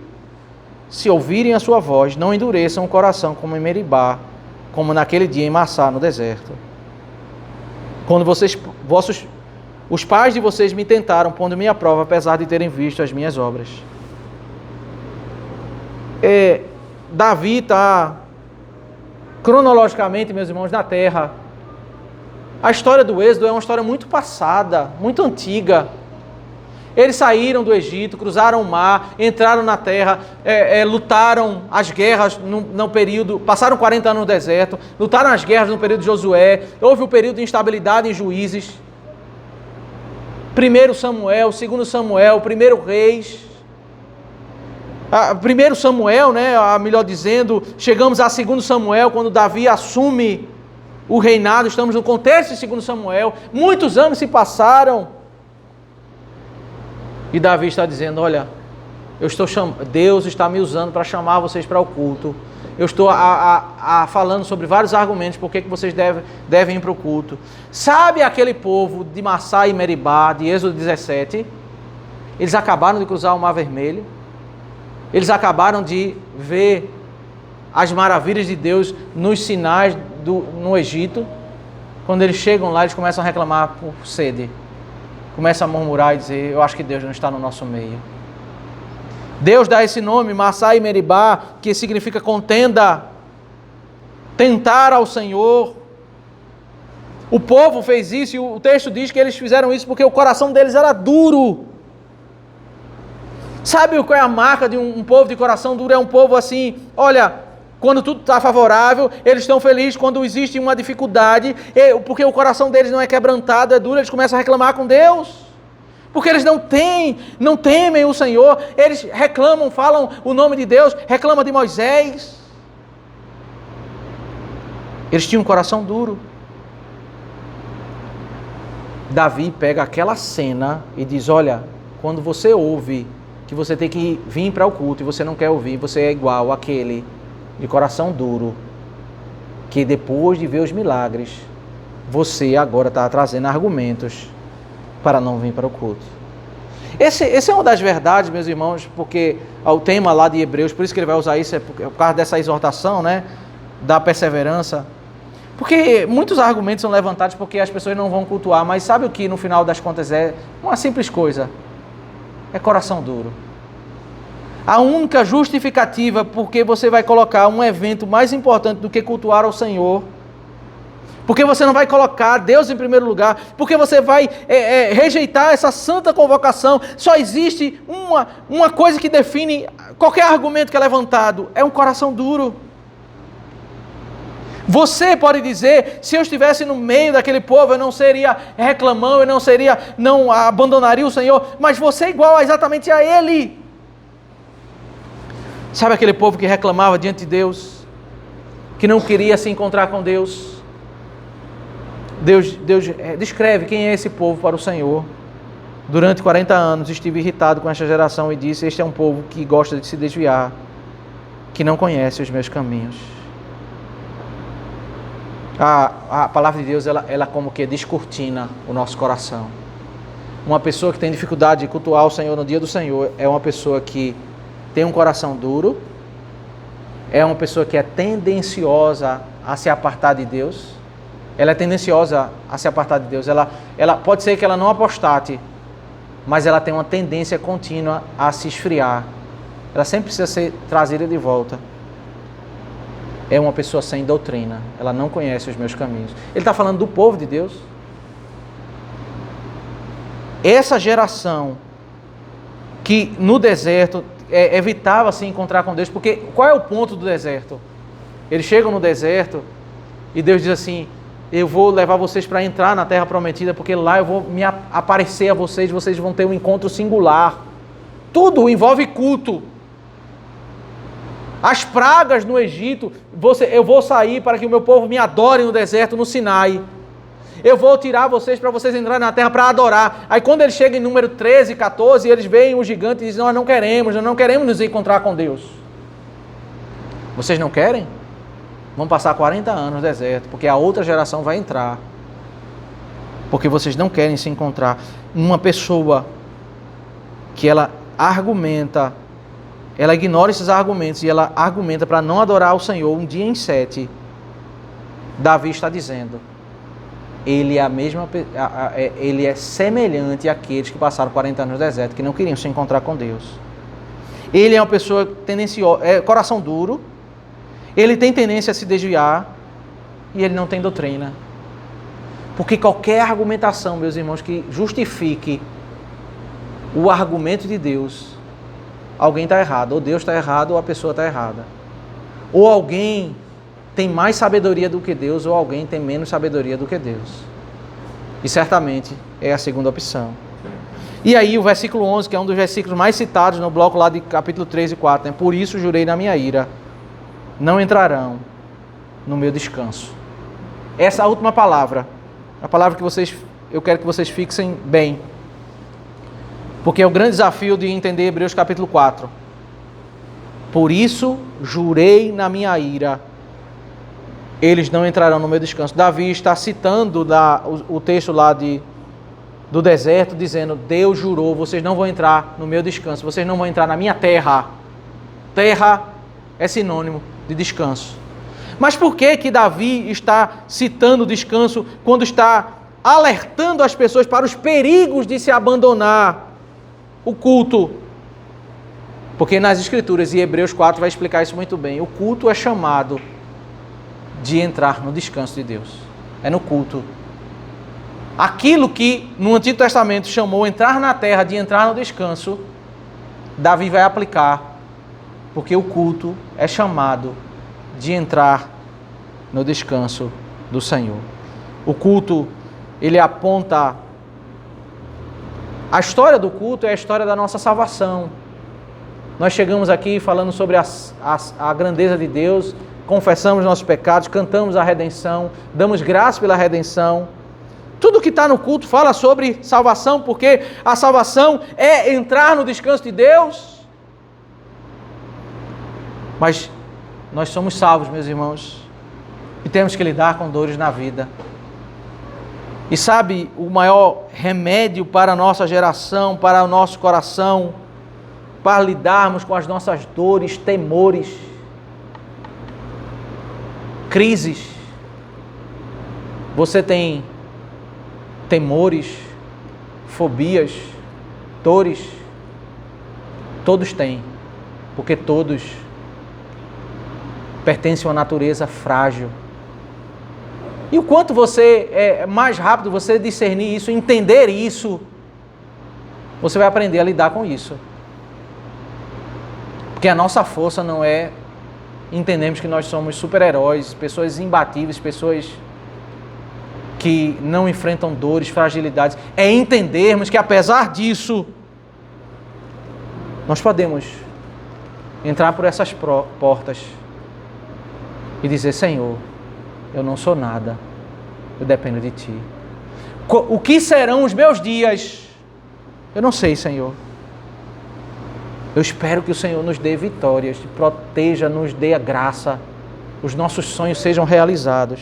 se ouvirem a sua voz, não endureçam o coração como em Meribá, como naquele dia em Massá, no deserto. Quando os pais de vocês me tentaram, pondo-me à prova, apesar de terem visto as minhas obras. Davi está, cronologicamente, meus irmãos, na terra. A história do Êxodo é uma história muito passada, muito antiga. Eles saíram do Egito, cruzaram o mar, entraram na terra, lutaram as guerras no período, passaram 40 anos no deserto, lutaram as guerras no período de Josué, houve um período de instabilidade em Juízes. 1 Samuel, 2 Samuel, 1 Reis. 1 Samuel, né, melhor dizendo, chegamos a 2 Samuel, quando Davi assume o reinado, estamos no contexto de 2 Samuel, muitos anos se passaram, e Davi está dizendo: olha, Deus está me usando para chamar vocês para o culto, eu estou falando sobre vários argumentos por que vocês devem ir para o culto. Sabe aquele povo de Massá e Meribá, de Êxodo 17? Eles acabaram de cruzar o Mar Vermelho, eles acabaram de ver as maravilhas de Deus nos sinais no Egito. Quando eles chegam lá, eles começam a reclamar por sede, começam a murmurar e dizer: eu acho que Deus não está no nosso meio. Deus dá esse nome, Massá e Meribá, que significa contenda, tentar ao Senhor. O povo fez isso, e o texto diz que eles fizeram isso porque o coração deles era duro. Sabe qual é a marca de um povo de coração duro? É um povo assim, olha, quando tudo está favorável, eles estão felizes. Quando existe uma dificuldade, porque o coração deles não é quebrantado, é duro, eles começam a reclamar com Deus. Porque eles não temem o Senhor, eles reclamam, falam o nome de Deus, reclamam de Moisés. Eles tinham um coração duro. Davi pega aquela cena e diz: olha, quando você ouve que você tem que vir para o culto e você não quer ouvir, você é igual àquele de coração duro, que depois de ver os milagres, você agora está trazendo argumentos para não vir para o culto. Esse é uma das verdades, meus irmãos, porque o tema lá de Hebreus, por isso que ele vai usar isso, é por causa dessa exortação, né, da perseverança. Porque muitos argumentos são levantados porque as pessoas não vão cultuar, mas sabe o que no final das contas é? Uma simples coisa: é coração duro. A única justificativa porque você vai colocar um evento mais importante do que cultuar ao Senhor, porque você não vai colocar Deus em primeiro lugar, porque você vai rejeitar essa santa convocação, só existe uma coisa que define qualquer argumento que é levantado: é um coração duro. Você pode dizer: se eu estivesse no meio daquele povo, eu não seria reclamão, não abandonaria o Senhor, mas você é igual exatamente a ele. Sabe aquele povo que reclamava diante de Deus, que não queria se encontrar com Deus? Deus descreve quem é esse povo para o Senhor. Durante 40 anos estive irritado com esta geração e disse: este é um povo que gosta de se desviar, que não conhece os meus caminhos. A palavra de Deus, ela como que descortina o nosso coração. Uma pessoa que tem dificuldade de cultuar o Senhor no dia do Senhor é uma pessoa que tem um coração duro, é uma pessoa que é tendenciosa a se apartar de Deus. Ela é tendenciosa a se apartar de Deus. Ela pode ser que ela não apostate, mas ela tem uma tendência contínua a se esfriar. Ela sempre precisa ser trazida de volta. É uma pessoa sem doutrina. Ela não conhece os meus caminhos. Ele está falando do povo de Deus. Essa geração que no deserto evitava se encontrar com Deus, porque qual é o ponto do deserto? Eles chegam no deserto e Deus diz assim: eu vou levar vocês para entrar na terra prometida, porque lá eu vou me aparecer a vocês, vocês vão ter um encontro singular. Tudo envolve culto. As pragas no Egito, eu vou sair para que o meu povo me adore no deserto, no Sinai. Eu vou tirar vocês para vocês entrarem na terra para adorar. Aí quando eles chegam em número 13, 14, eles veem o gigante e dizem: nós não queremos nos encontrar com Deus. Vocês não querem? Vão passar 40 anos no deserto, porque a outra geração vai entrar. Porque vocês não querem se encontrar. Uma pessoa que ela argumenta, ela ignora esses argumentos e ela argumenta para não adorar ao Senhor um dia em 7, Davi está dizendo: ele é semelhante àqueles que passaram 40 anos no deserto, que não queriam se encontrar com Deus. Ele é uma pessoa tendenciosa, coração duro, ele tem tendência a se desviar e ele não tem doutrina. Porque qualquer argumentação, meus irmãos, que justifique o argumento de Deus, alguém está errado. Ou Deus está errado ou a pessoa está errada. Ou alguém tem mais sabedoria do que Deus, ou alguém tem menos sabedoria do que Deus. E certamente é a segunda opção. E aí o versículo 11, que é um dos versículos mais citados no bloco lá de capítulo 3 e 4, né? Por isso jurei na minha ira, não entrarão no meu descanso. Essa última palavra, a palavra que eu quero que vocês fixem bem, porque é o grande desafio de entender Hebreus capítulo 4. Por isso jurei na minha ira, eles não entrarão no meu descanso. Davi está citando o texto lá do deserto, dizendo: Deus jurou, vocês não vão entrar no meu descanso, vocês não vão entrar na minha terra. Terra é sinônimo de descanso. Mas por que Davi está citando o descanso quando está alertando as pessoas para os perigos de se abandonar o culto? Porque nas Escrituras, e Hebreus 4 vai explicar isso muito bem, o culto é chamado de entrar no descanso de Deus. É no culto. Aquilo que no Antigo Testamento chamou entrar na terra de entrar no descanso, Davi vai aplicar, porque o culto é chamado de entrar no descanso do Senhor. O culto, ele aponta... A história do culto é a história da nossa salvação. Nós chegamos aqui falando sobre a grandeza de Deus, confessamos nossos pecados, cantamos a redenção, damos graça pela redenção. Tudo que está no culto fala sobre salvação, porque a salvação é entrar no descanso de Deus. Mas nós somos salvos, meus irmãos, e temos que lidar com dores na vida. E sabe, o maior remédio para a nossa geração, para o nosso coração, para lidarmos com as nossas dores, temores, crises. Você tem temores, fobias, dores? Todos têm, porque todos pertencem a uma natureza frágil. E o quanto mais rápido você discernir isso, entender isso, você vai aprender a lidar com isso. Porque a nossa força não é entendermos que nós somos super-heróis, pessoas imbatíveis, pessoas que não enfrentam dores, fragilidades. É entendermos que apesar disso, nós podemos entrar por essas portas e dizer: Senhor, eu não sou nada, eu dependo de Ti. O que serão os meus dias? Eu não sei, Senhor. Eu espero que o Senhor nos dê vitórias, te proteja, nos dê a graça, os nossos sonhos sejam realizados.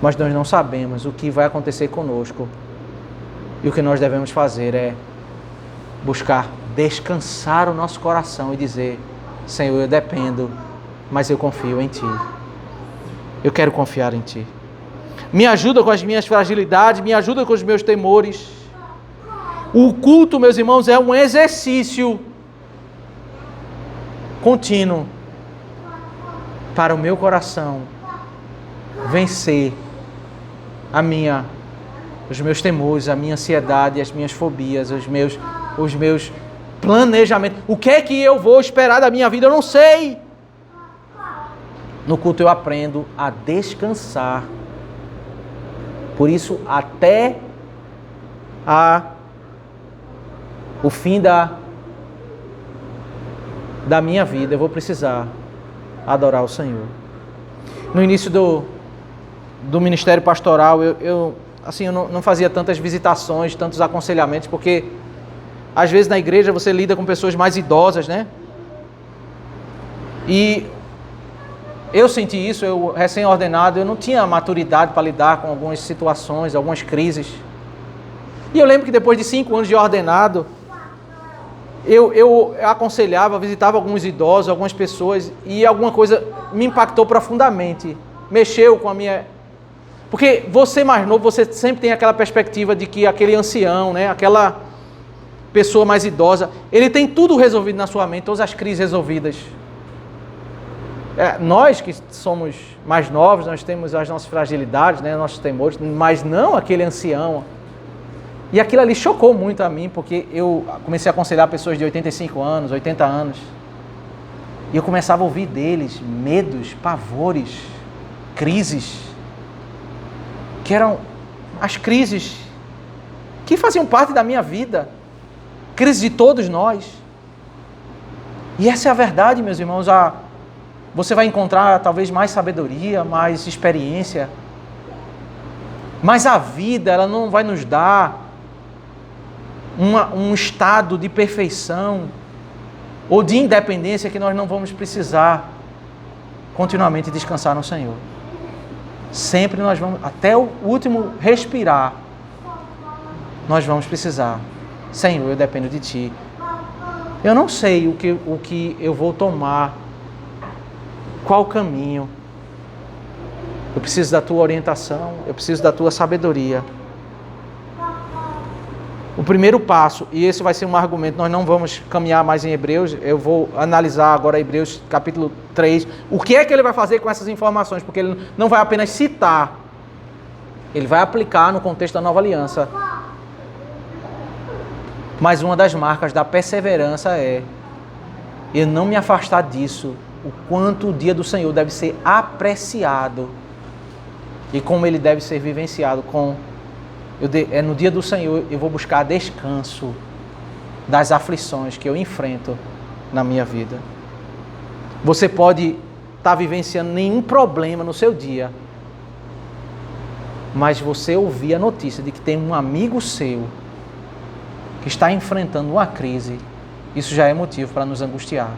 Mas nós não sabemos o que vai acontecer conosco. E o que nós devemos fazer é buscar descansar o nosso coração e dizer: Senhor, eu dependo, mas eu confio em Ti. Eu quero confiar em Ti. Me ajuda com as minhas fragilidades, me ajuda com os meus temores. O culto, meus irmãos, é um exercício contínuo para o meu coração vencer os meus temores, a minha ansiedade, as minhas fobias, os meus planejamento. O que é que eu vou esperar da minha vida? Eu não sei. No culto eu aprendo a descansar. Por isso, até o fim da minha vida, eu vou precisar adorar o Senhor. No início do ministério pastoral, eu não fazia tantas visitações, tantos aconselhamentos, porque às vezes na igreja você lida com pessoas mais idosas, né? E eu senti isso, eu recém-ordenado, eu não tinha maturidade para lidar com algumas situações, algumas crises. E eu lembro que depois de 5 anos de ordenado, eu aconselhava, visitava alguns idosos, algumas pessoas, e alguma coisa me impactou profundamente, mexeu com a minha... Porque você mais novo, você sempre tem aquela perspectiva de que aquele ancião, né, aquela pessoa mais idosa, ele tem tudo resolvido na sua mente, todas as crises resolvidas. Nós que somos mais novos, nós temos as nossas fragilidades, né, nossos temores, mas não aquele ancião. E aquilo ali chocou muito a mim, porque eu comecei a aconselhar pessoas de 85 anos, 80 anos, e eu começava a ouvir deles medos, pavores, crises, que eram as crises que faziam parte da minha vida, crises de todos nós. E essa é a verdade, meus irmãos. Você vai encontrar talvez mais sabedoria, mais experiência, mas a vida, ela não vai nos dar um estado de perfeição ou de independência que nós não vamos precisar continuamente descansar no Senhor. Sempre nós vamos, até o último respirar, nós vamos precisar. Senhor, eu dependo de Ti. Eu não sei o que eu vou tomar, qual caminho. Eu preciso da Tua orientação, eu preciso da Tua sabedoria. O primeiro passo, e esse vai ser um argumento, nós não vamos caminhar mais em Hebreus, eu vou analisar agora Hebreus capítulo 3, o que é que ele vai fazer com essas informações, porque ele não vai apenas citar, ele vai aplicar no contexto da nova aliança. Mas uma das marcas da perseverança é eu não me afastar disso, o quanto o dia do Senhor deve ser apreciado e como ele deve ser vivenciado no dia do Senhor eu vou buscar descanso das aflições que eu enfrento na minha vida. Você pode estar vivenciando nenhum problema no seu dia, mas você ouvir a notícia de que tem um amigo seu que está enfrentando uma crise, isso já é motivo para nos angustiar.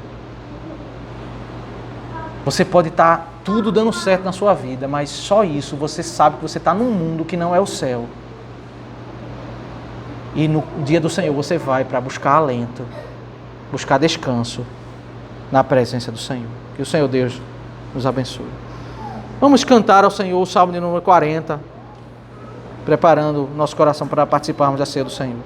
Você pode estar tudo dando certo na sua vida, mas só isso você sabe que você está num mundo que não é o céu. E no dia do Senhor você vai para buscar alento, buscar descanso na presença do Senhor. Que o Senhor Deus nos abençoe. Vamos cantar ao Senhor o Salmo de número 40, preparando nosso coração para participarmos da ceia do Senhor.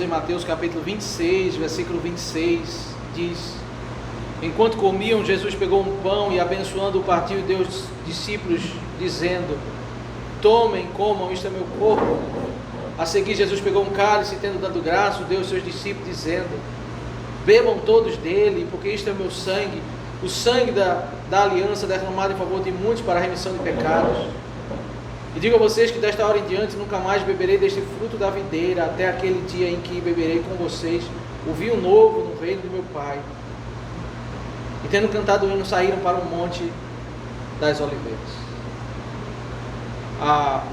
em Mateus capítulo 26, versículo 26, diz: enquanto comiam, Jesus pegou um pão e abençoando o partiu e deu aos discípulos, dizendo: tomem, comam, isto é meu corpo. A seguir Jesus pegou um cálice e tendo dado graça, deu aos seus discípulos, dizendo: bebam todos dele, porque isto é o meu sangue, o sangue da aliança derramado em favor de muitos para a remissão de pecados. E digo a vocês que desta hora em diante nunca mais beberei deste fruto da videira, até aquele dia em que beberei com vocês o vinho novo no reino do meu Pai. E tendo cantado o hino, saíram para o monte das oliveiras. A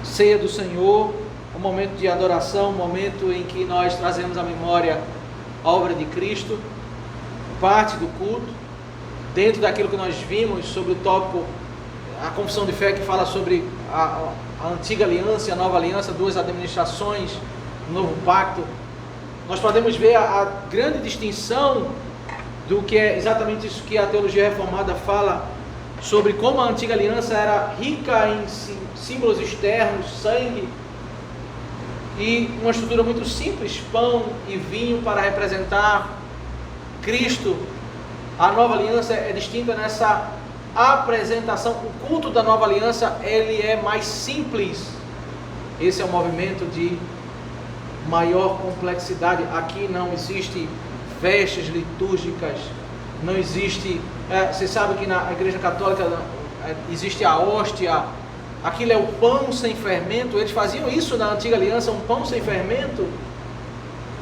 ceia do Senhor, um momento de adoração, um momento em que nós trazemos à memória a obra de Cristo, parte do culto, dentro daquilo que nós vimos sobre o tópico, a confissão de fé, que fala sobre a antiga aliança e a nova aliança, duas administrações, o novo pacto. Nós podemos ver a grande distinção do que é exatamente isso que a teologia reformada fala, sobre como a antiga aliança era rica em símbolos externos, sangue, e uma estrutura muito simples, pão e vinho para representar Cristo. A nova aliança é distinta nessa apresentação. O culto da nova aliança, ele é mais simples. Esse é um movimento de maior complexidade. Aqui não existe vestes litúrgicas, não existe, você sabe que na igreja católica existe a hóstia, aquilo é o pão sem fermento. Eles faziam isso na antiga aliança, um pão sem fermento,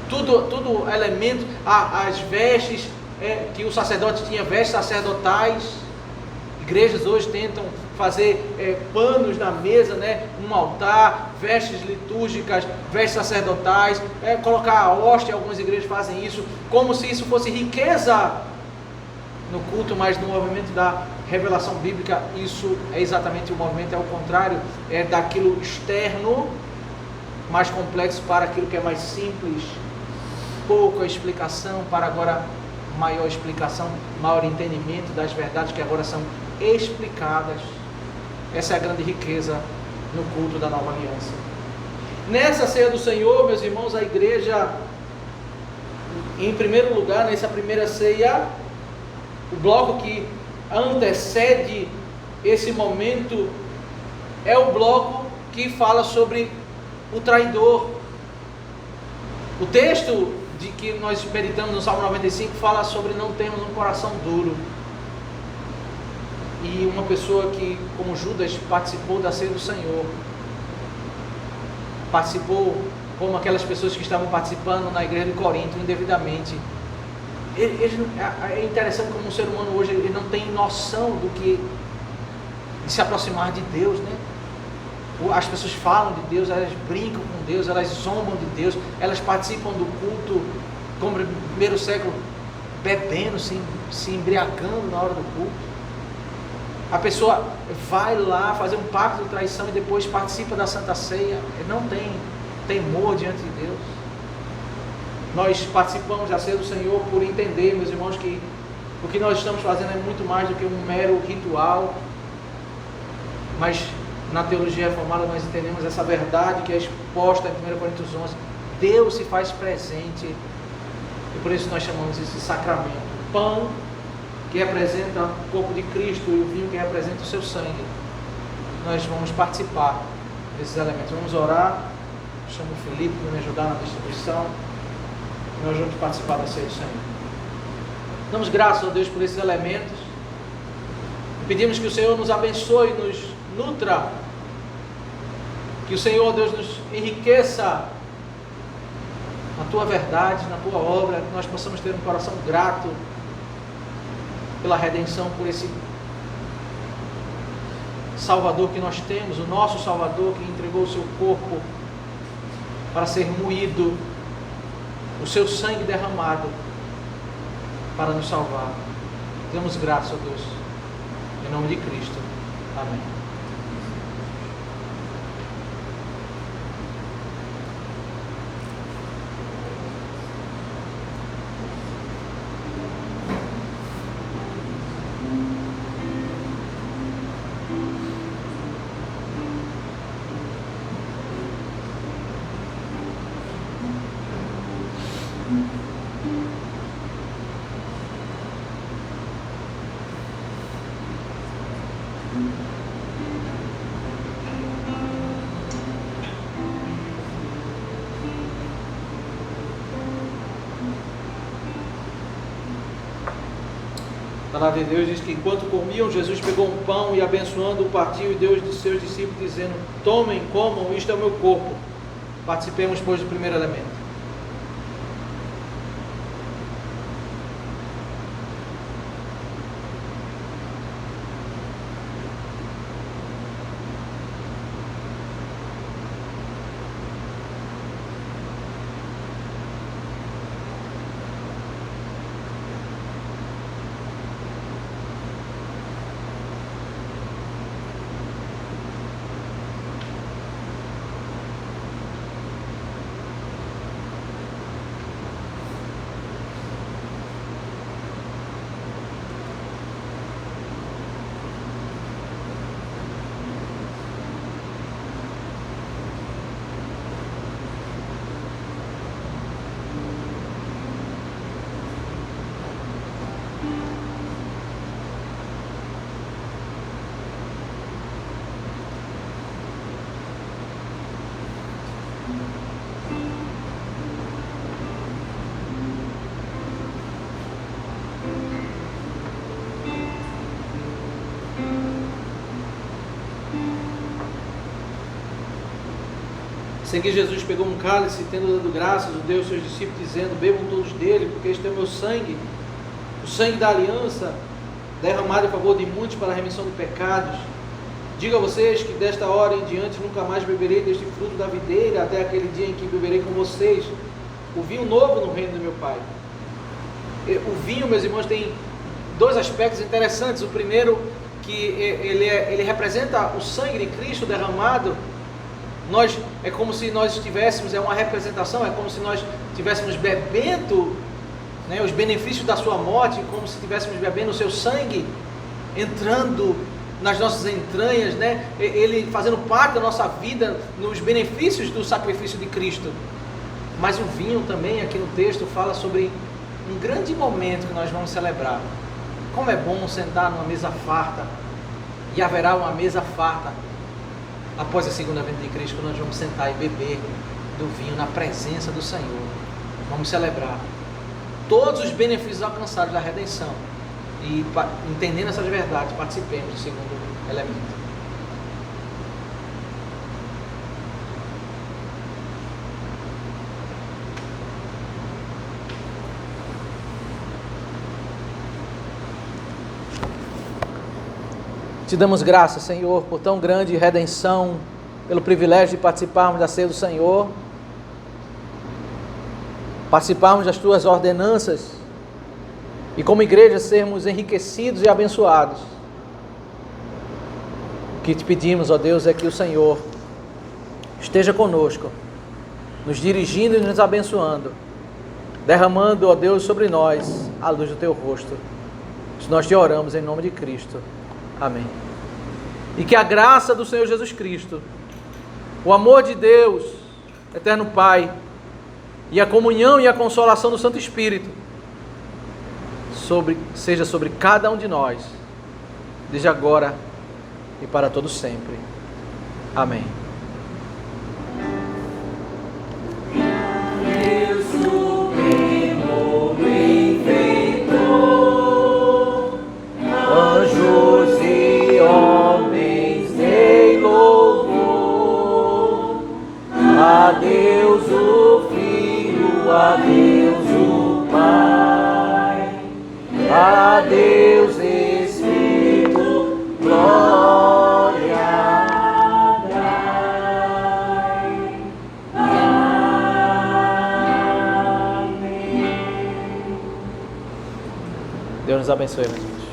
tudo elemento, as vestes, que o sacerdote tinha vestes sacerdotais. Igrejas hoje tentam fazer panos na mesa, né? Um altar, vestes litúrgicas, vestes sacerdotais, colocar a hóstia. Algumas igrejas fazem isso, como se isso fosse riqueza no culto, mas no movimento da revelação bíblica, isso é exatamente o movimento, é o contrário, é daquilo externo, mais complexo, para aquilo que é mais simples, pouca explicação, para agora maior explicação, maior entendimento das verdades que agora são explicadas. Essa é a grande riqueza no culto da nova aliança. Nessa ceia do Senhor, meus irmãos, a igreja, em primeiro lugar, nessa primeira ceia, o bloco que antecede esse momento é o bloco que fala sobre o traidor. O texto de que nós meditamos no Salmo 95 fala sobre não termos um coração duro. E uma pessoa que, como Judas, participou da ceia do Senhor, participou como aquelas pessoas que estavam participando na igreja de Corinto indevidamente. É interessante como o ser humano hoje ele não tem noção do que de se aproximar de Deus, né? As pessoas falam de Deus, elas brincam com Deus, elas zombam de Deus, elas participam do culto, como no primeiro século, bebendo, se embriagando na hora do culto. A pessoa vai lá fazer um pacto de traição e depois participa da Santa Ceia. Ele não tem temor diante de Deus. Nós participamos da ceia do Senhor por entender, meus irmãos, que o que nós estamos fazendo é muito mais do que um mero ritual. Mas na teologia reformada nós entendemos essa verdade que é exposta em 1 Coríntios 11. Deus se faz presente, e por isso nós chamamos esse sacramento. Pão, que representa o corpo de Cristo, e o vinho que representa o seu sangue. Nós vamos participar desses elementos. Vamos orar. Chamo o Felipe para me ajudar na distribuição. E nós vamos participar da ceia do Senhor. Damos graças a Deus por esses elementos. Pedimos que o Senhor nos abençoe, nos nutra. Que o Senhor, Deus, nos enriqueça na tua verdade, na tua obra. Que nós possamos ter um coração grato pela redenção, por esse Salvador que nós temos, o nosso Salvador que entregou o seu corpo para ser moído, o seu sangue derramado para nos salvar. Damos graças a Deus, em nome de Cristo. Amém. A palavra de Deus diz que enquanto comiam, Jesus pegou um pão e abençoando o partiu e deu aos seus discípulos, dizendo: tomem, comam, isto é o meu corpo. Participemos, pois, do primeiro elemento. Seguir Jesus pegou um cálice, tendo dado graças, o deu aos seus discípulos, dizendo: bebam todos dele, porque este é o meu sangue, o sangue da aliança, derramado em favor de muitos para a remissão de pecados. Digo a vocês que desta hora em diante nunca mais beberei deste fruto da videira, até aquele dia em que beberei com vocês o vinho novo no reino do meu Pai. O vinho, meus irmãos, tem dois aspectos interessantes. O primeiro, que ele representa o sangue de Cristo derramado. É como se nós estivéssemos, é uma representação, é como se nós estivéssemos bebendo, né, os benefícios da sua morte, como se estivéssemos bebendo o seu sangue, entrando nas nossas entranhas, né, ele fazendo parte da nossa vida, nos benefícios do sacrifício de Cristo. Mas o vinho também, aqui no texto, fala sobre um grande momento que nós vamos celebrar. Como é bom sentar numa mesa farta, e haverá uma mesa farta após a segunda vinda de Cristo, quando nós vamos sentar e beber do vinho na presença do Senhor. Vamos celebrar todos os benefícios alcançados da redenção. E entendendo essas verdades, participemos do segundo elemento. Te damos graças, Senhor, por tão grande redenção, pelo privilégio de participarmos da ceia do Senhor, participarmos das Tuas ordenanças e como igreja sermos enriquecidos e abençoados. O que te pedimos, ó Deus, é que o Senhor esteja conosco, nos dirigindo e nos abençoando, derramando, ó Deus, sobre nós a luz do Teu rosto. Nós te oramos em nome de Cristo. Amém. E que a graça do Senhor Jesus Cristo, o amor de Deus, eterno Pai, e a comunhão e a consolação do Santo Espírito seja sobre cada um de nós, desde agora e para todo sempre. Amém. A Deus o Filho, a Deus o Pai, a Deus Espírito, glória dai. Amém. Deus nos abençoe, meus irmãos.